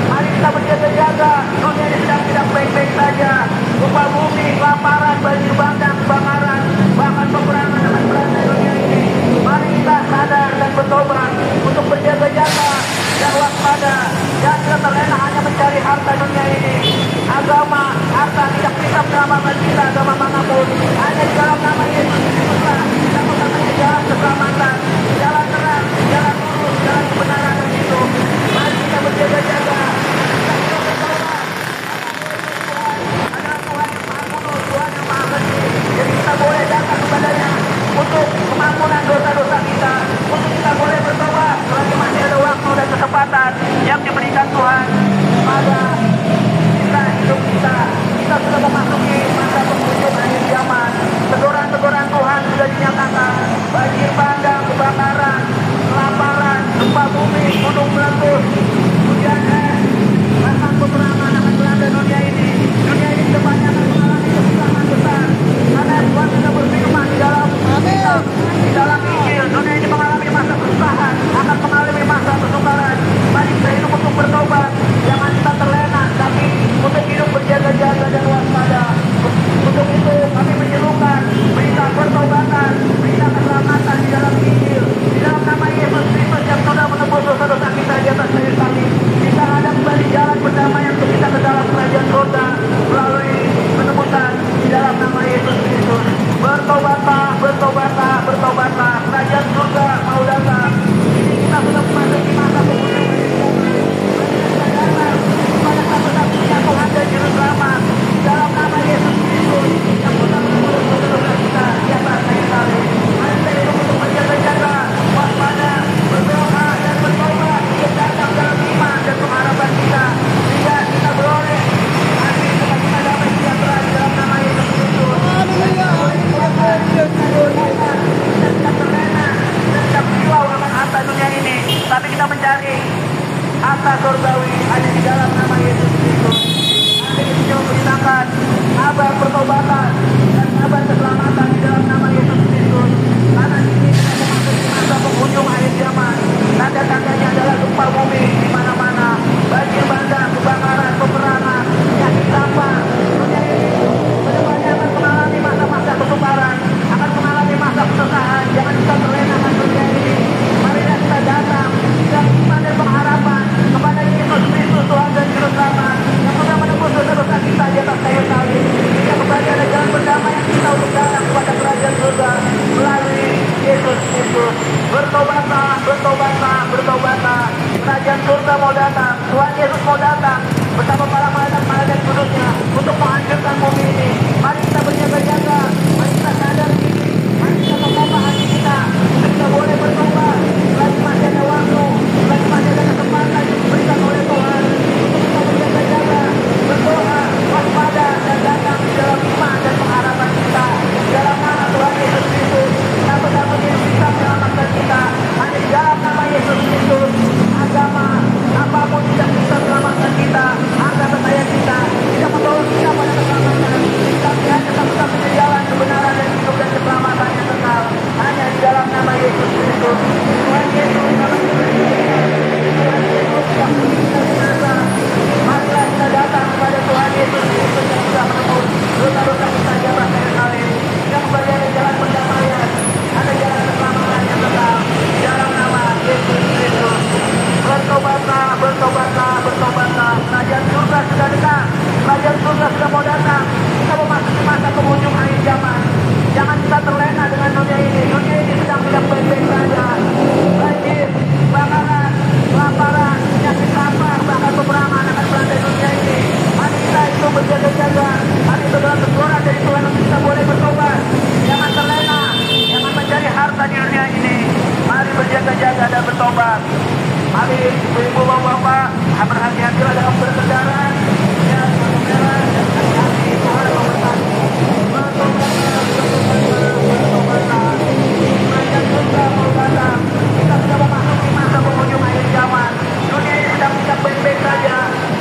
mari kita berjaga-jaga. Dunia ini sedang tidak baik-baik saja. Gempa bumi, kelaparan, banjir bandang, kebakaran, bahkan peperangan akan melanda dunia ini. Mari kita sadar dan bertobat untuk berjaga-jaga dan waspada. Jangan kita terlena hanya mencari harta dunia ini. Agama, harta tidak bisa menyelamatkan kita, agama manapun. Hanya di dalam nama Yesus Kristuslah kita mengambil jalan keselamatan, jalan terang, jalan lurus, jalan kebenaran dan hidup. Mari kita berjaga-jaga. Adalah Tuhan yang Maha Kudus, Tuhan yang Maha Bersih. Jadi kita boleh datang kepadanya untuk pengampunan dosa-dosa kita, untuk kita boleh bertobat selagi masih ada waktu dan kesempatan yang diberikan Tuhan pada kita, hidup kita. Kita sudah memasuki masa penghujung akhir zaman. Teguran-teguran Tuhan sudah dinyatakan. Banjir bandang, kebakaran, kelaparan, gempa bumi, gunung meletus, hujan es, bahkan peperangan akan melanda dunia ini. Dunia ini depannya akan mengalami kesusahan besar. Karena Tuhan sudah berfirman di dalam Injil, dunia ini mengalami masa kesusahan, akan mengalami masa kesukaran. Mari kita hidup untuk bertobat, jangan kita terlena, tapi untuk hidup berjaga-jaga dan waspada. Untuk itu kami menyerukan berita pertobatan, berita keselamatan di dalam Injil, di dalam nama Yesus Kristus yang sudah menebus dosa-dosa kita di atas kayu salib. Kita ada kembali jalan berdamaian untuk kita ke dalam kerajaan surga melalui penebusan di dalam nama Yesus Kristus. Bertobatlah, bertobatlah, bertobatlah. Kerajaan surga mau datang. Ini kita sudah memasuki masa penghujung. Kepada satu-satunya Tuhan dan Juru Selamat di dalam nama Yesus Kristus yang sudah menebus dosa-dosa kita di atas kayu salib. Mari kita hidup untuk berjaga-jaga, waspada, berdoa dan bertobat untuk datang dalam iman dan pengharapan kita. Sehingga kita beroleh kasih serta kita damai sejahtera di dalam nama Yesus Kristus. bertobat. Mari ibu-ibu bapak-bapak, berhati-hatilah dalam berkendara. Ya, berkendara dan hati-hati Tuhan memberkati. Bertobatlah. Kerajaan surga mau datang. Kita sudah memasuki masa penghujung akhir zaman. Dunia ini sedang tidak baik-baik saja.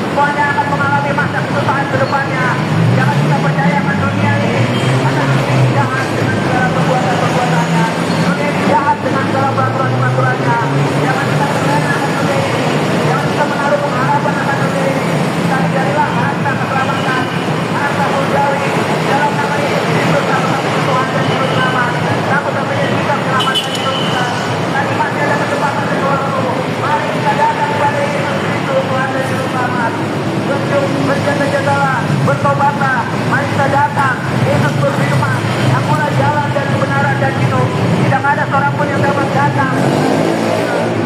Semuanya akan mengalami masa kesusahan ke depannya. Jangan kita percayakan dunia ini. Karena dunia ini jahat dengan segala perbuatan-perbuatannya. Dunia ini jahat dengan segala peraturan-peraturannya. Jangan kita terlena akan dunia ini. Jangan kita menaruh pengharapan akan dunia ini. Kita carilah harta keselamatan, harta surgawi. Dalam nama Yesus Kristus, satu-satunya Tuhan dan Juru Selamat. Satu-satunya kita menyelamatkan hidup kita. Tadi masih ada kesempatan di waktu. Mari kita datang kepada Yesus Kristus, Tuhan dan Juru Selamat. Berjata-jatalah, bertobatlah. Mari kita datang. Yesus berfirman, akulah jalan dan kebenaran dan hidup. Tidak ada seorang pun yang dapat datang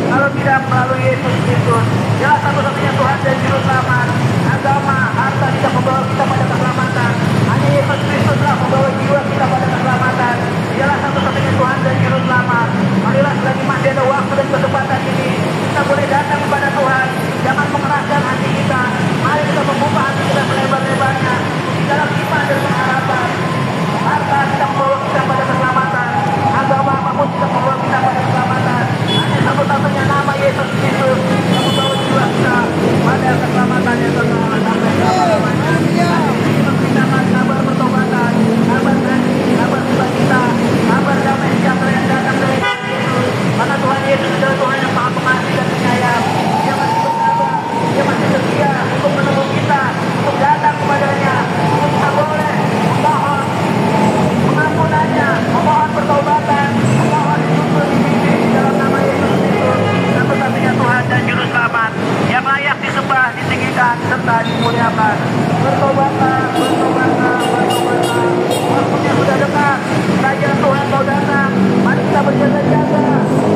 kalau tidak melalui Yesus Kristus. Dia satu-satunya Tuhan dan Juru Selamat. Agama, harta tidak membawa kita pada keselamatan. Hanya Yesus Kristuslah membawa jiwa kita pada keselamatan. Dialah satu-satunya Tuhan dan Juru Selamat. Marilah selagi masih ada waktu dan kesempatan ini, kita boleh datang kepada Tuhan. Jangan mengeraskan hati kita. Mari kita membuka hati kita selebar-lebarnya di dalam iman dan pengharapan. Harta tidak membawa kita pada keselamatan. Agama apapun tidak membawa kita pada keselamatan. Hanya satu-satunya nama Yesus Kristus yang membawa jiwa kita pada keselamatan yang kekal sampai selama-lamanya. Ini memberitakan kabar pertobatan, kabar berani, kabar sukacita, kabar damai sejahtera yang datang dari Tuhan Yesus. Karena Tuhan Yesus adalah Tuhan yang maha pengasih dan penyayang. Dia masih bersabar, dia masih setia untuk menunggu kita, untuk datang kepadanya, untuk kita boleh memohon pengampunannya, memohon pertobatan, memohon syukur dibimbing di dalam nama Yesus Kristus, satu-satunya Tuhan dan Juru Selamat, yang layak disembah, ditinggikan, serta dimuliakan. Bertobatlah, bertobatlah, bertobatlah. Waktunya sudah dekat, kerajaan Tuhan mau datang. Mari kita berjaga-jaga,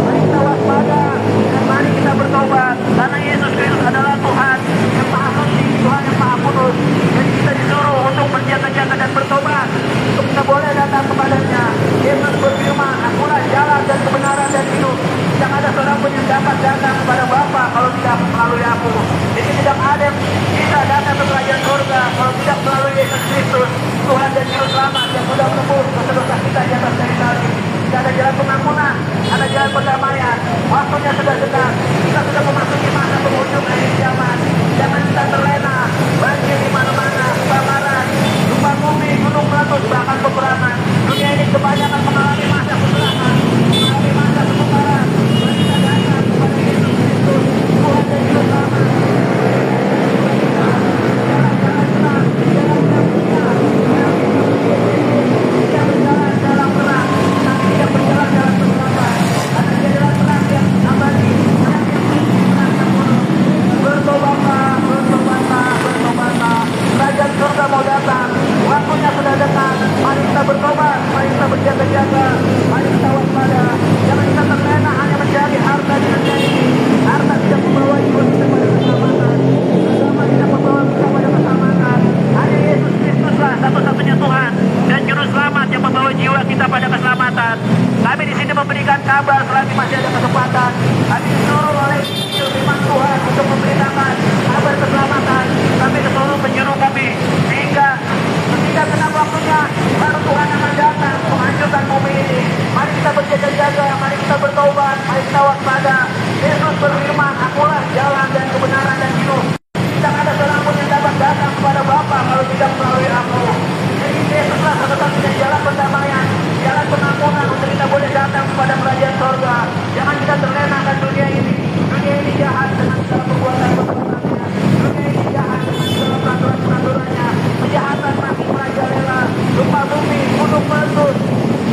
mari kita waspada, dan mari kita bertobat. Karena Yesus Kristus adalah Tuhan yang maha suci, Tuhan yang maha kudus. Jadi kita disuruh untuk berjaga-jaga dan bertobat, untuk kita boleh datang kepadanya. Yesus berfirman, akulah jalan dan kebenaran dan hidup. Tidak ada seorang pun yang dapat datang kepada Bapa kalau tidak melalui aku. Jadi tidak ada yang bisa datang ke kerajaan surga kalau tidak melalui Yesus Kristus, Tuhan dan Juru Selamat yang sudah menebus dosa-dosa kita di atas kayu salib. Tidak ada jalan pengampunan, ada jalan perdamaian. Waktunya sudah dekat. Kita sudah memasuki masa penghujung akhir zaman. Jangan kita terlena. Banjir di mana-mana, kebakaran, gempa bumi, gunung meletus, bahkan peperangan. Dunia ini kebanyakan mengalami masa kecelakaan, mengalami masa kebakaran. Mari kita datang kepada Yesus Kristus, Tuhan dan Juru Selamat. Kerajaan surga mau datang, waktunya sudah datang. Mari kita bertobat, mari kita berjaga-jaga, mari kita waspada. Jangan kita terlena hanya mencari harta di dunia ini. Harta tidak membawa jiwa kita pada keselamatan. Agama tidak membawa kita pada keselamatan. Hanya Yesus Kristuslah satu-satunya Tuhan dan Juru Selamat yang membawa jiwa kita pada keselamatan. Kami di sini memberikan kabar selagi masih ada kesempatan. Kami disuruh oleh firman Tuhan untuk memberitakan kabar keselamatan sampai ke seluruh penjuru bumi, sehingga ketika genap waktunya baru Tuhan akan datang menghancurkan bumi ini. Mari kita berjaga-jaga, mari kita bertobat, mari kita waspada. Yesus berfirman, akulah jalan dan kebenaran dan hidup. Tidak ada seorang pun yang dapat datang kepada Bapa kalau tidak melalui aku. Jadi Yesuslah satu-satunya jalan perdamaian, jalan pengampunan untuk kita boleh datang kepada kerajaan surga. Jangan kita terlena akan dunia ini. Dunia ini jahat dengan segala perbuatan-perbuatannya. Dunia ini jahat dengan segala peraturan-peraturannya. Kejahatan makin merajalela, gempa bumi, gunung meletus,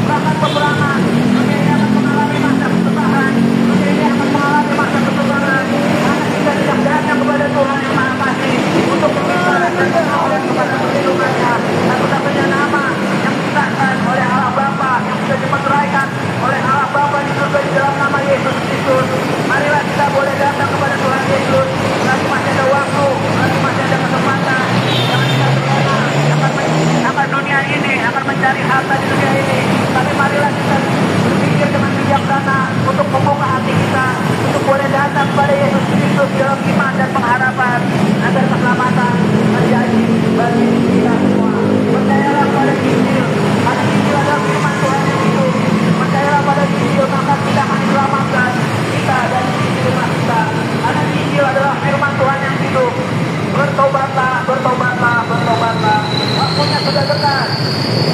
bahkan peperangan. Dunia ini akan mengalami masa kesusahan. Dunia ini akan mengalami masa kesusahan. Karena kita tidak datang kepada Tuhan yang Maha Kasih untuk meminta dan memohon kepada perlindungannya. Satu-satunya nama yang disahkan oleh Allah Bapa, yang sudah dimeteraikan oleh Allah Bapa di surga di dalam nama Yesus Kristus. Marilah kita boleh datang kepada Tuhan Yesus.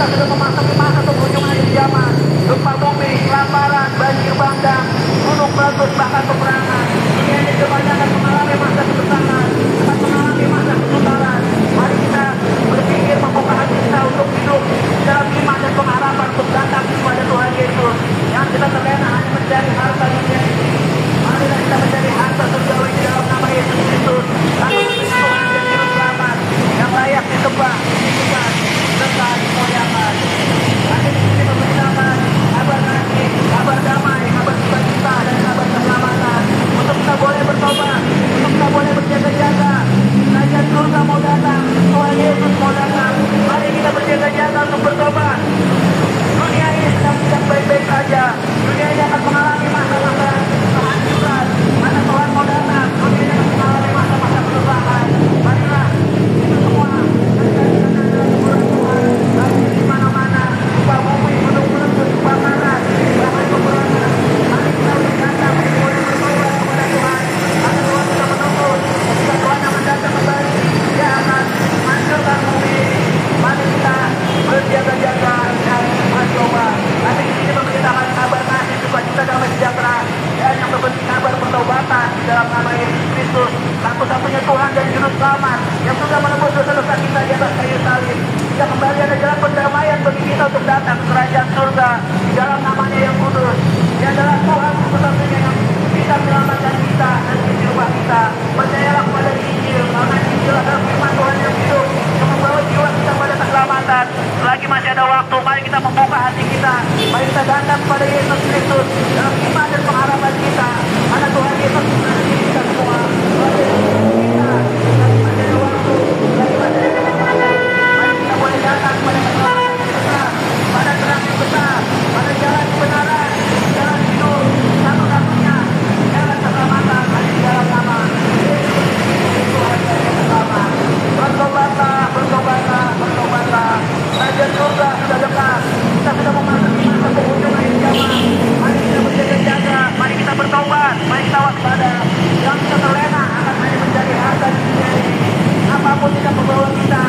kita sudah memasuki masa penghujung akhir zaman. Gempa bumi, kelaparan, banjir bandang, gunung meletus, bahkan peperangan. Dunia ini kebanyakan mengalami masa kesusahan, akan mengalami masa kesukaran. Mari kita berpikir membuka hati kita untuk hidup dalam iman dan pengharapan untuk datang kepada Tuhan Yesus. Yang kita terlena hanya mencari harta dunia ini. Marilah kita mencari harta surgawi di dalam nama Yesus Kristus. Lalu Tuhan dan Juru Selamat yang layak disembah, disembah, serta dimuliakan. Kami di sini memberitakan kabar kasih, kabar damai, kabar sukacita dan kabar keselamatan. Untuk kita boleh bertobat, untuk kita boleh berjaga-jaga. Kerajaan surga mau datang, Tuhan Yesus mau datang. Mari kita berjaga-jaga untuk bertobat. Dunia ini sedang tidak baik-baik saja. Dunia ini akan mengalami masa-masa kehancuran. Mana Tuhan mau datang, dunia ini akan mengalami masa-masa kesusahan. Marilah kita semua lagi di mana-mana, upah bumi, gunung-gunung, kebakaran, bahkan peperangan. Mari kita berdatang, boleh bertobat kepada Tuhan. Karena Tuhan sudah menuntut, ketika Tuhan akan datang kembali, Dia akan hancurkan bumi. Mari kita berjaga-jaga dan bertobat. Kami di sini memberitakan kabar kasih, sukacita, damai sejahtera, dan yang berbentuk kabar pertobatan di dalam nama Yesus Kristus, satu-satunya Tuhan dan Juru Selamat yang sudah menebus dosa-dosa kita di atas kayu salib. Dia kembali ada jalan perdamaian bagi kita untuk datang ke kerajaan surga di dalam namanya yang kudus. Dia adalah Tuhan satu-satunya yang bisa menyelamatkan kita dan menjubah kita. Percayalah kepada Injil, karena Injil adalah firman Tuhan yang hidup yang membawa jiwa kita pada keselamatan. Selagi masih ada waktu, mari kita membuka hati kita. Mari kita datang kepada Yesus Kristus dalam iman dan pengharapan kita. Karena Tuhan Yesus mengasihi kita semua. Selagi masih ada waktu, selagi masih ada kesempatan, mari kita boleh datang pada keselamatan yang besar, pada terang yang besar, pada jalan kebenaran, jalan hidup, satu-satunya jalan keselamatan hanya di dalam nama Yesus Kristus Tuhan yang selamat. Bertobatlah, bertobatlah, bertobatlah. Kerajaan surga sudah dekat. Kita sudah memasuki masa penghujung akhir zaman. Mari kita berjaga-jaga, mari kita bertobat, mari kita waspada. Yang kita terlena akan hanya menjadi harta di dunia ini. Apapun tidak membawa kita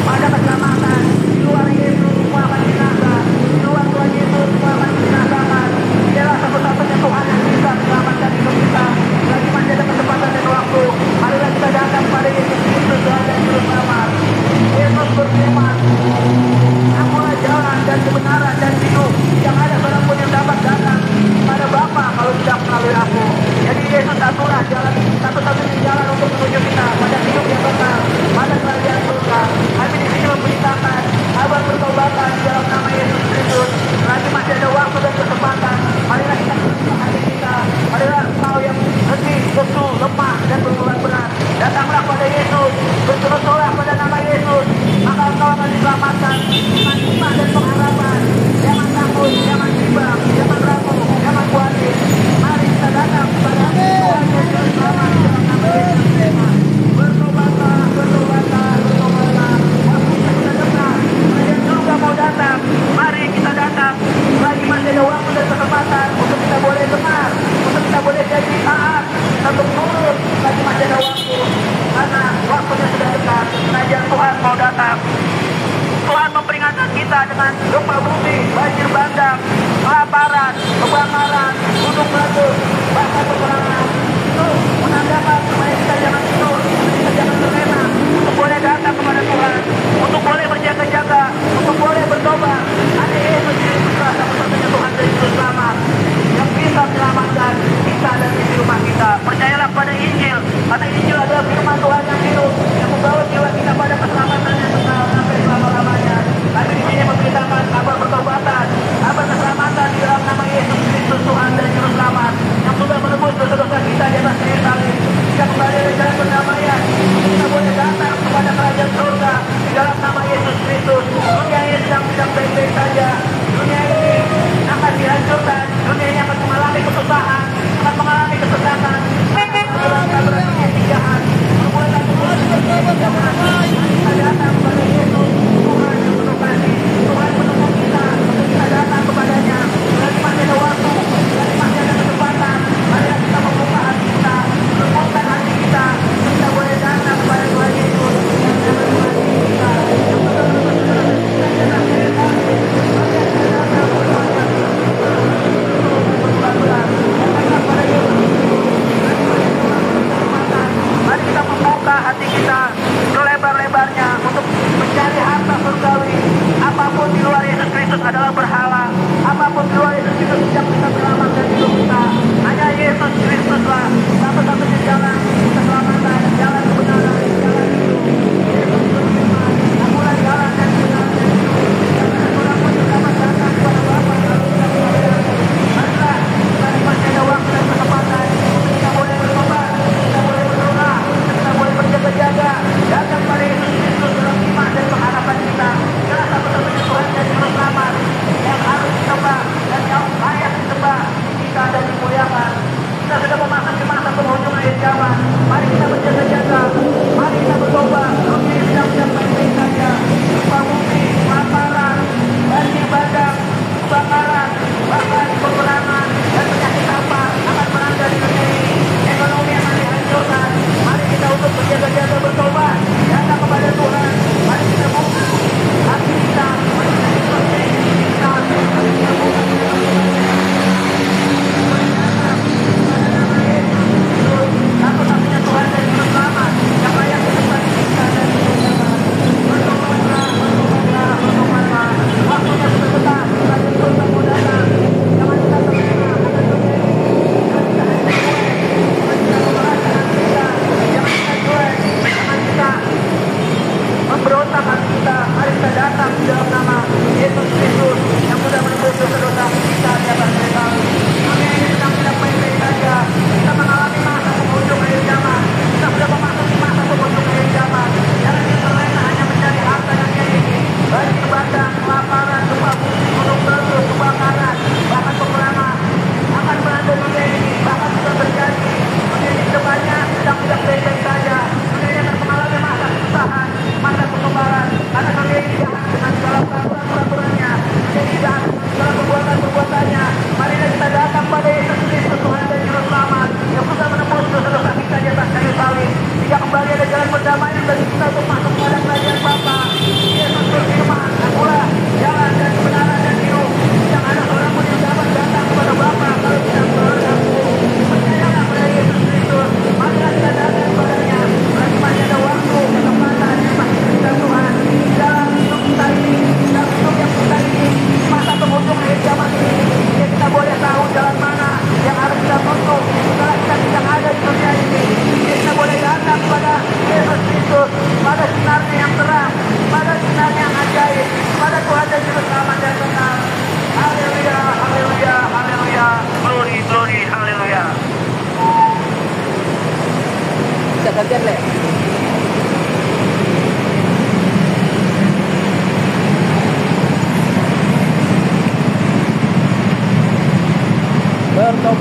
pada keselamatan. Di luar Yesus semua akan binasa. Di luar Tuhan Yesus semua akan dibinasakan. Dialah satu-satunya Tuhan yang bisa menyelamatkan hidup kita. Lagi masih ada kesempatan dan waktu. Marilah kita datang pada Yesus Kristus Tuhan dan Juru Selamat. Yesus berfirman, "Akulah jalan dan kebenaran dan hidup. Yang ada barang pun yang dapat datang pada Bapa kalau tidak melalui aku." Jadi Yesus atulah jalan, satu-satunya jalan untuk menuju kita pada hidup yang benar, pada kerajaan surga. Kami di sini memberitakan kabar pertobatan di dalam nama Yesus Kristus. Lagi masih ada waktu dan kesempatan. Marilah kita membuka hati kita. Marilah engkau yang letih, lesu, lemah dan berbeban berat, datanglah pada Yesus, berseru-serulah pada nama Yesus, maka engkau akan diselamatkan dengan iman dan pengharapan. Jangan takut, jangan bimbang, jangan ragu, jangan khawatir. Mari kita datang kepada Tuhan yang Juru Selamat di dalam nama Yesus Kristus. Bertobatlah, bertobatlah, bertobatlah. Waktunya sudah dekat. Kerajaan surga mau datang. Mari kita datang. Lagi masih ada waktu dan kesempatan untuk kita boleh dengar, untuk kita boleh jadi taat, untuk nurut. Lagi masih ada waktu, karena waktunya sudah dekat. Kerajaan Tuhan mau datang. Tuhan memperingatkan kita dengan gempa bumi, banjir bandang, kelaparan, kebakaran, gunung meletus, bahkan peperangan. Itu menandakan supaya kita jangan tidur, kita jangan terlena, untuk boleh datang kepada Tuhan, untuk boleh berjaga-jaga, untuk boleh bertobat. Hanya Yesus Kristus satu-satunya Tuhan dan Juru Selamat yang bisa menyelamatkan kita dan di rumah kita. Percayalah pada Injil, karena Injil adalah firman Tuhan yang hidup, yang membawa jiwa kita pada keselamatan yang kekal sampai selama-lamanya. Kami di sini memberitakan kabar pertobatan, kabar keselamatan di dalam nama Yesus Kristus Tuhan dan Juru Selamat yang sudah menebus dosa-dosa kita di atas kayu salib. Kita kembali dari jalan perdamaian. Kita boleh datang kepada kerajaan surga di dalam nama Yesus Kristus. Dunia ini sedang tidak baik-baik saja. Dunia ini akan dihancurkan. Dunia ini akan mengalami kesusahan, akan mengalami kesesatan, akan berada di jahat. Perbuatan jahat. Kita datang kepada Yesus, Tuhan yang penuh kasih. Tuhan menunggu kita untuk kita datang kepadanya. Lagi masih ada waktu, lagi masih ada kesempatan. Mari kita membuka hati kita, lembutkan hati kita, kita boleh datang kepada Tuhan Yesus yang dapat mengasihi kita, yang sudah menebus dosa kita di atas kayu salib.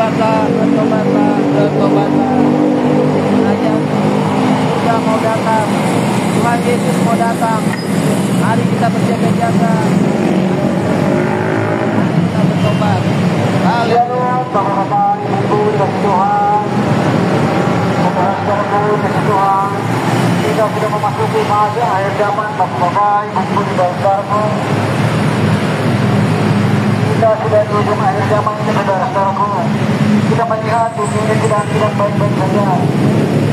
bertobatlah. Ajak sudah mau datang, Tuhan Yesus mau datang. Mari kita berjaga-jaga, mari kita bertobat. Haleluya, Bapak, Ibu, kasih Tuhan. Saudara-saudaraku, kasih Tuhan. Kita sudah memasuki masa akhir zaman, Bapak, Ibu, saudara-saudaraku. Kita sudah di ujung akhir zaman ini, saudara-saudaraku. Kita melihat bumi ini tidak baik-baik saja.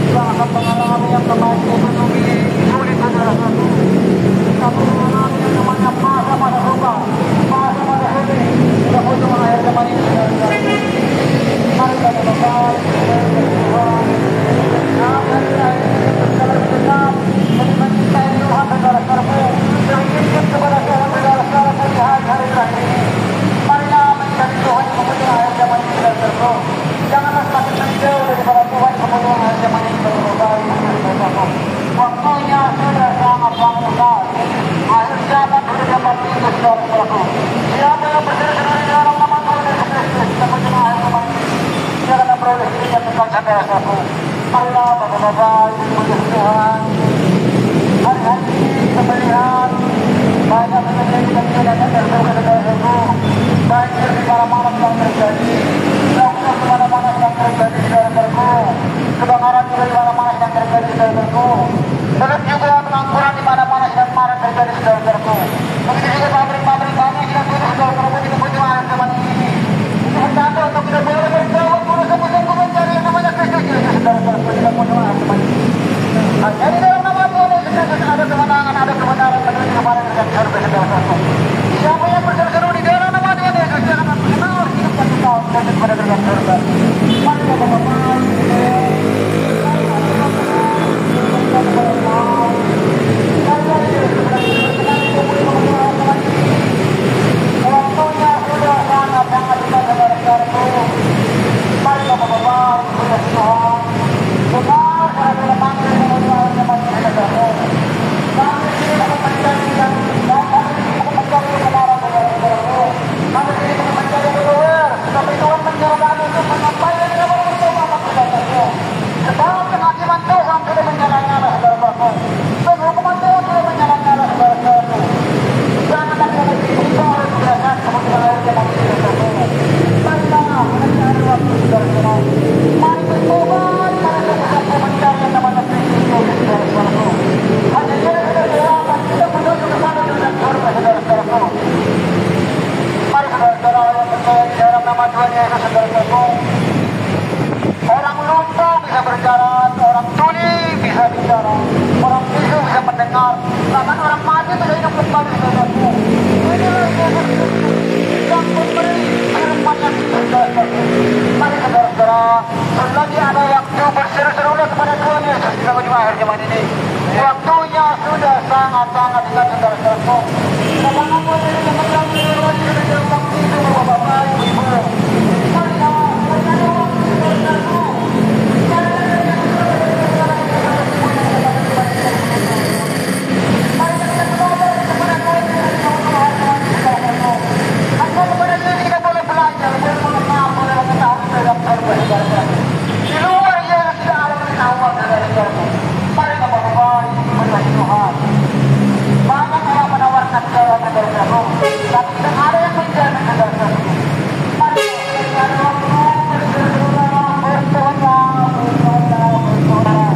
Kita akan mengalami yang namanya ekonomi sulit, saudara-saudaraku. Kita mengalami yang namanya masa-masa suka, masa-masa sulit. Kita ujung akhir zaman ini, saudara-saudaraku. Mari kita berdoa, Tuhan. Amin. Kita berdoa, mencintai Tuhan, saudara-saudaraku. Berikan kepada Tuhan, saudara-saudaraku, di hari terakhir ini. Marilah mencari Tuhan di ujung akhir zaman ini, saudara-saudaraku. Janganlah semakin menjauh daripada Tuhan di ujung akhir zaman ini, saudara-saudaraku. Waktunya sudah sangat-sangat dekat. Akhir zaman sudah dapat tiba, saudara-saudaraku. Siapa yang berseru-seru di dalam nama Tuhan Yesus Kristus di ujung akhir zaman ini, dia akan beroleh dirinya tentang saudara-saudaraku. Marilah Bapak-Bapak, Ibu Tuhan. Hari-hari ini kita melihat banyak kejadian yang terjadi, saudara-saudaraku. Banjir di mana-mana yang terjadi, longsor di mana-mana yang terjadi, saudara-saudaraku. Kebakaran juga di mana-mana yang terjadi, saudara-saudaraku. Belum juga pengangguran di mana-mana yang kemarin terjadi, saudara-saudaraku. Begitu juga pabrik-pabrik banyak yang tutup, saudara-saudaraku, di ujung akhir zaman ini. Hendak untuk kita boleh berjauh, boleh sungguh-sungguh mencari yang namanya Kristus Yesus, saudara-saudaraku, di ujung akhir zaman ini. Hanya di dalam nama Tuhan Yesus Kristus ada kemenangan, ada kebenaran, menuju kepada kerajaan surga, saudara-saudaraku. Siapa yang berseru-seru di dalam nama Tuhan Yesus, dia akan mengenal hidup dan kekal menuju kepada kerajaan surga. Mari Bapak-Bapak, waktunya sudah sangat-sangat dekat, saudara-saudaraku. Mari Bapak-Bapak, Tuhan, benar karena panggil kemudian zaman ini, saudaraku. Kami sini dapat mencari dan kami sini dapat mencari kebenaran, saudara-saudaraku. Kami sini dapat mencari keluar, tapi Tuhan menyuruh kami untuk menyampaikan kabar bertobat, saudara-saudaraku. Sebab penghakiman Tuhan sudah menyala-nyala, saudara-saudaraku. Penghukuman Tuhan sudah menyala-nyala, saudara-saudaraku. Jangan lagi ada kita harus berdasar kemudian akhir zaman ini, saudara-saudaraku. Marilah mencari waktu, saudara-saudaraku. Mari bertobat, mari kita mencari yang namanya Kristus, saudara-saudaraku. Hanya dia sudah selamat, kita menuju kepada kerajaan surga, saudara-saudaraku. Mari saudara-saudara yang percaya di dalam nama Tuhan Yesus, saudara-saudaraku. Orang lumpuh bisa berjalan, orang tuli bisa bicara, orang bisu bisa mendengar, bahkan orang mati bisa hidup kembali, saudaraku. Inilah Yesus Kristus yang memberi firman yang saudara-saudaraku. Mari saudara-saudara, selagi ada waktu berseru-serulah kepada Tuhan Yesus di ujung akhir zaman ini. Waktunya sudah sangat-sangat dekat, saudara-saudaraku. Karena Tuhan Yesus yang menjadi sudah dalam waktu itu, Bapak-Bapak, Ibu-Ibu. Marilah, mencari waktu, saudara-saudaraku. Di luar ia tidak ada pengetahuan, saudara-saudaraku. Mari Bapak-Bapak, berkasih Tuhan. Banyak orang menawarkan jalan, saudara-saudaraku, tapi tidak ada yang menjamin, saudara-saudaraku. Mari kita waktu berseru-serulah, bertobatlah, bertobatlah.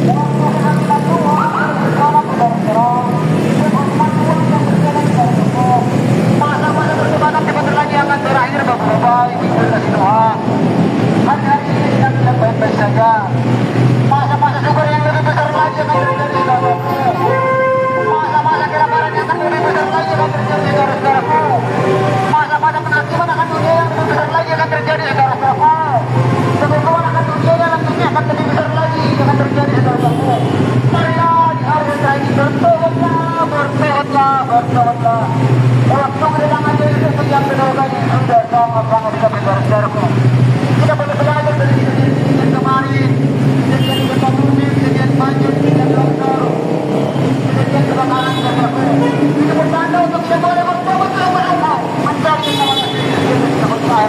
Waktu kita Tuhan bersama, saudara-saudara. Firman Tuhan yang berjalan, saudara-saudaraku. Masa-masa pertobatan sebentar lagi akan berakhir, Bapak-Bapak, Ibu-Ibu, kasih Tuhan. Hari-hari ini kita tidak baik-baik saja. Masa-masa syukur yang lebih besar lagi akan terjadi, saudaraku. Masa-masa kelaparan yang akan lebih besar lagi akan terjadi, saudara-saudaraku. Masa-masa penghakiman akan dunia yang lebih besar lagi akan terjadi, saudara-saudaraku. Kebetulan akan dunia dalam dunia akan lebih besar lagi akan terjadi, saudara-saudaraku. Marilah di hari terakhir ini bertobatlah, bertobatlah, bertobatlah. Waktu kedatangan Yesus yang kedua kali sudah sangat-sangat dekat, saudara-saudaraku. Kita perlu belajar dari kejadian kemarin, kejadian gempa bumi, kejadian banjir, kejadian longsor, kejadian kebakaran, saudaraku. Itu bertanda untuk kita boleh bertobat bersama-sama, mencari yang namanya Kristus,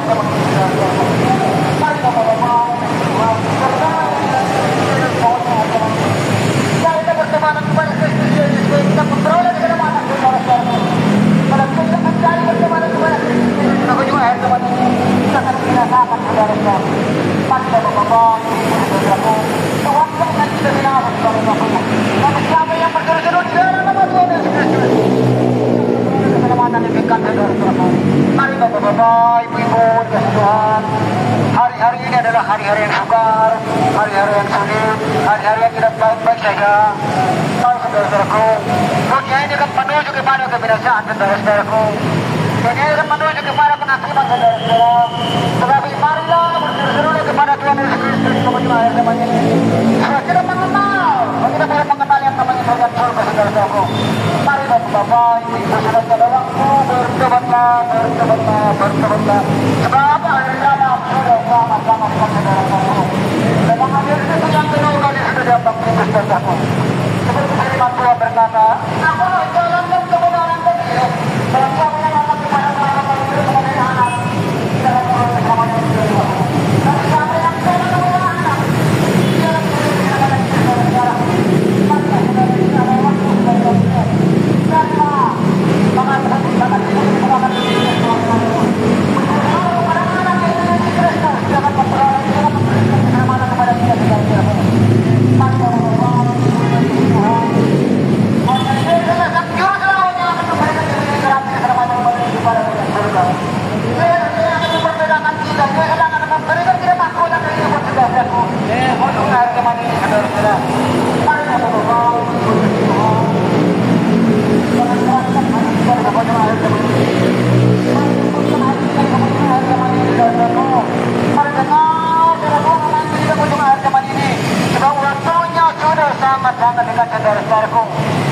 Mari Bapak-Bapak, Ibu-Ibu, dikasih Tuhan. Hari-hari ini adalah hari-hari yang sukar, hari-hari yang sulit, hari-hari yang tidak baik-baik saja. Kalau saudara-saudaraku, dunia ini akan menuju kepada kebinasaan, saudara-saudaraku. Dunia ini akan menuju kepada penghakiman, saudara-saudara. Tetapi marilah berseru-seru kepada Tuhan Yesus Kristus menguji akhir zaman ini. Supaya kita mengenal, kita boleh mengenal yang namanya surga, saudara-saudaraku. Mari Bapak-Bapak, Ibu-Ibu, saudara-saudaraku, bertobatlah. Sebab akhir zaman sudah sangat-sangat saudara-saudaraku. Dan akhir itu yang kedua kali sudah datang Kristus, saudaraku. Seperti firman Tuhan berkata, aku jalan dan kebenaran dan hidup. Dalam siapa yang datang kepada Allah, kepada anak, dalam orang bersama yang kedua. Dan siapa yang jalan kepada anak, dia kepada saudara-saudara. Maka saudara ini adalah waktu saudara-saudara. Karena sangat jangan memperoleh keselamatan kepada kita saudara-saudara. Maka sangat dekat saudara-saudaraku.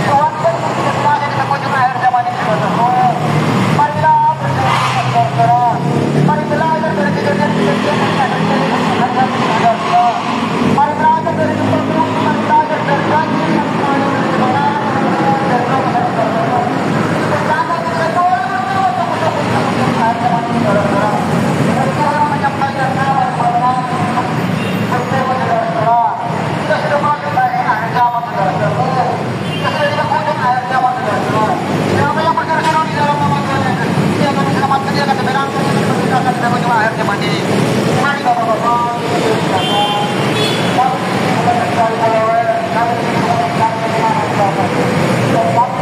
Tuhan pun sudah berada di penghujung akhir zaman ini, saudaraku. Marilah bersama saudara-saudara. Mari belajar dari kejadian-kejadian yang ada di saudara-saudara. Mari belajar dari keperluan, mari belajar dari janji yang selalu berkebenaran dari saudara-saudara. Bersama kita tolong untuk menghujung akhir zaman ini, saudara-saudara. Dari Tuhan menyampaikan kabar bersama saudara-saudara. Kita sudah masuk dari akhir zaman, saudara-saudara. Kita sudah di penghujung akhir zaman, saudara-saudara. Siapa yang berseru-seru di dalam nama Tuhan Yesus, dia akan diselamatkan, dia akan dibenarkan, dia akan dibenarkan di penghujung akhir zaman ini. Mari Bapak-Bapak, kami bukan sekali follower, kami bukan sekali follower. Dan kami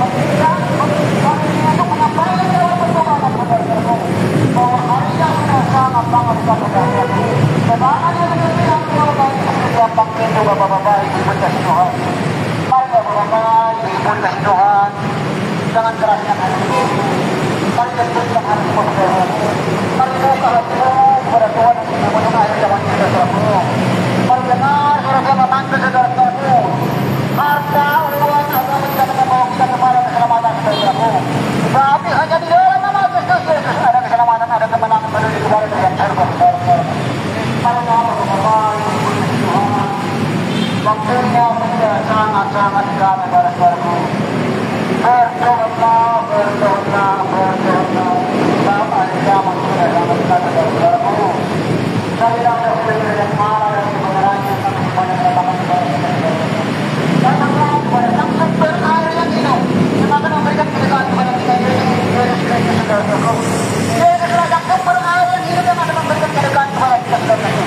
untuk menyampaikan dalam perkembangan, saudara-saudara, bahwa hari yang sudah sangat-sangat dekat, saudara-saudara. Semangat yang berbilang Tuhan gampang itu Bapak-Bapak, Ibu-Ibu kasih Tuhan. Mari Bapak-Bapak, Ibu-Ibu kasih Tuhan. Jangan keraskan hati. Mari lembutkan hati Tuhan. Mari buka hatimu kepada Tuhan yang menunggu akhir zaman ini, saudaraku. Mari dengar suara-suara manggil saudara-saudaraku. Harta, uang, agama tidak akan membawa kita kepada keselamatan, saudaraku. Tapi hanya di dalam nama Kristus Yesus ada keselamatan, ada kemenangan menuju kepada Tuhan surga, saudara-saudara. Mari Bapak-Bapak, Ibu Tuhan. Waktunya sudah sangat-sangat dekat, saudara-saudaraku. Berdoalah. Sebab akhir zaman sudah sangat dekat, saudara-saudaraku. Carilah dahulu yang marah dan kebenarannya sampai kepada kedatangan saudara-saudara. Datanglah kepada Sang Sumber air yang hidup, yang akan memberikan kebenaran kepada kita, Yesus Kristus, saudara-saudaraku. Yesuslah Sang Sumber air yang hidup yang akan memberikan kebenaran kepada kita, saudara-saudaraku.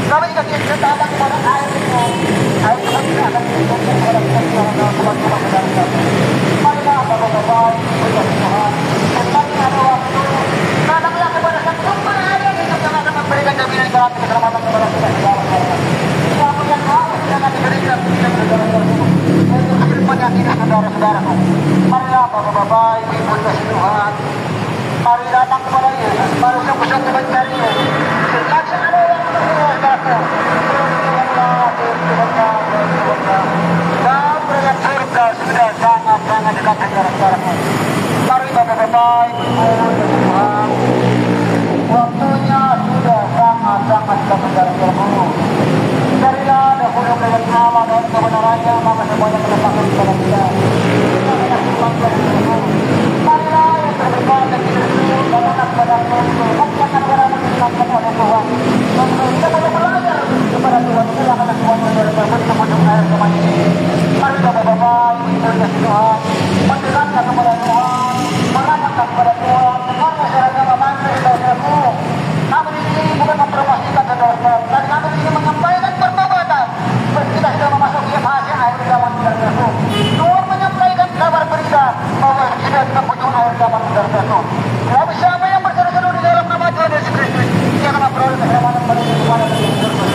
Tapi jika kita datang kepada air itu, air Tuhan ini akan memberikan kepada kita, saudara-saudara. Marilah Bapak-Bapak, Ibu Tuhan. Kembali ada waktu. Datanglah kepada Sang Sumber air yang hidup yang akan memberikan jaminan keselamatan kepada kita, saudara-saudara. Siapa yang haus yang akan diberikan kepada saudara-saudara. Itu firman yang hidup, saudara-saudaraku. Marilah Bapak-Bapak, Ibu kasih Tuhan. Mari datang kepada Yesus. Mari sungguh-sungguh mencari Yesus. Selagi ada yang saudaraku. Berdoa. Dan surga sudah sangat-sangat dekat, saudara-saudaraku. Mari Bapak-Bapak, Ibu Tuhan. Waktunya sudah sangat-sangat dekat, saudara-saudaraku. Carilah dahulu dengan nama dan kebenarannya, maka semuanya terletakkan kepada kita. Kita menyaksikan saudara-saudaraku. Marilah yang terdekat dan kita datang kepada Tuhan. Bukan kepada kepada Tuhan, mengatakan kepada Tuhan, karena saya membantu saudaraku. Kami di sini bukan mempromosikan saudara-saudara, dan kami di sini menyampaikan pertobatan. Kita sudah memasuki fase akhir zaman saudaraku. Tuhan menyampaikan kabar berita bahwa kita sudah menuju akhir zaman saudaraku. Tapi siapa yang berseru-seru di dalam nama Tuhan Yesus Kristus, dia akan memperoleh keselamatan bagi kehidupan dan kehidupan.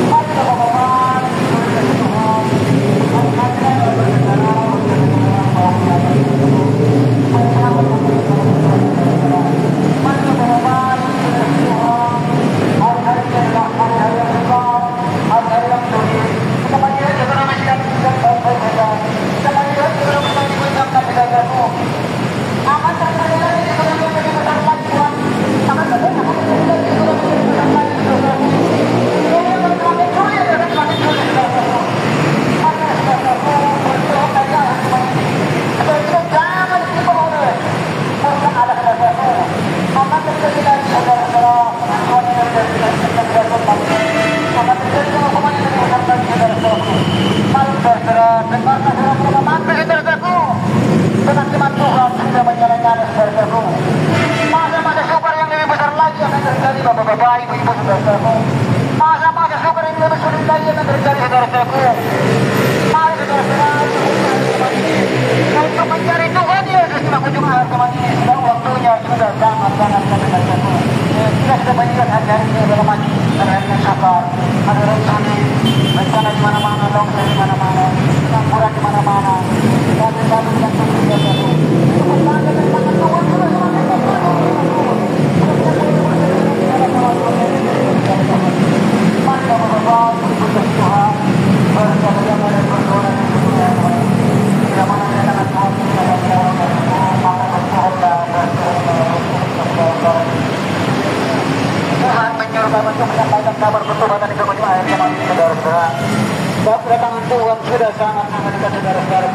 Mari kita berdoa, Tuhan. Bapak-bapak, ibu-ibu, saudara-saudaraku, masa-masa syukur yang lebih sulit lagi yang terjadi, saudara-saudaraku. Mari saudara-saudara, untuk mencari Tuhan Yesus di ujung akhir zaman ini sudah waktunya, sudah sangat-sangat saudara-saudaraku. Kita sudah banyak hari-hari ini adalah mati, hari-hari yang sabar, hari-hari sulit, bencana di mana-mana, longsor di mana-mana, campuran di mana-mana, dan lalu yang saudara-saudaraku. Sementara dari tangan Tuhan sudah semakin Tuhan menyuruh kami untuk menyampaikan kabar pertobatan di ujung akhir zaman ini, saudara-saudara. Dan kedatangan Tuhan sudah sangat-sangat dekat, saudara-saudara.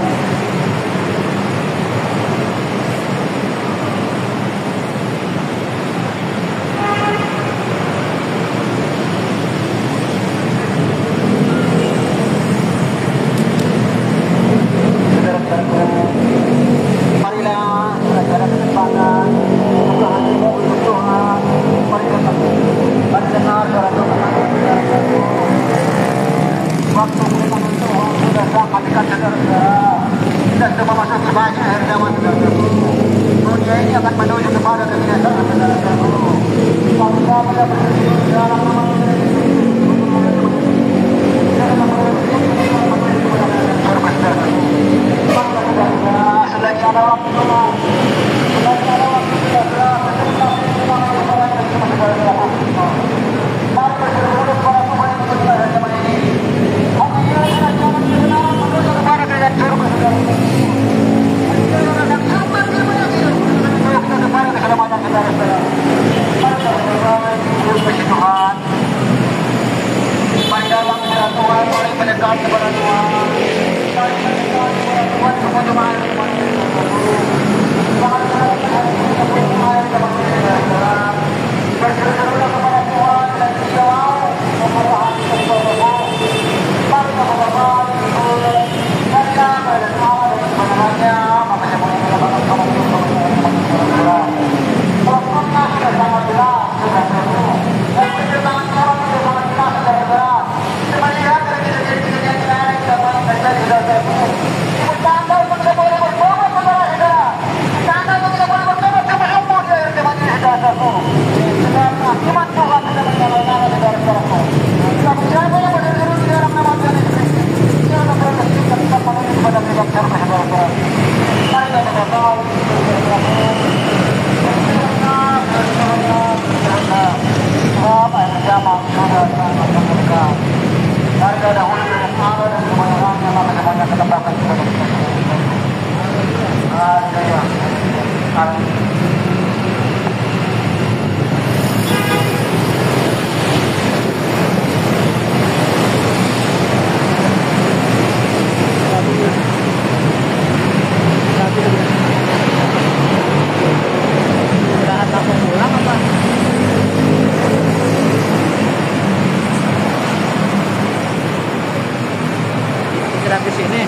Istirahat di sini.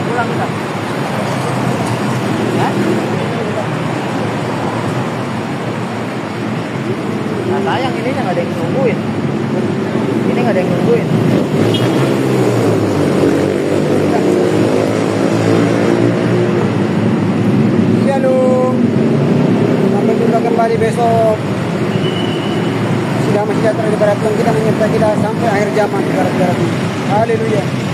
Pulang kita. sejahtera kepada Tuhan kita menyertai kita sampai akhir zaman saudara-saudara. Haleluya.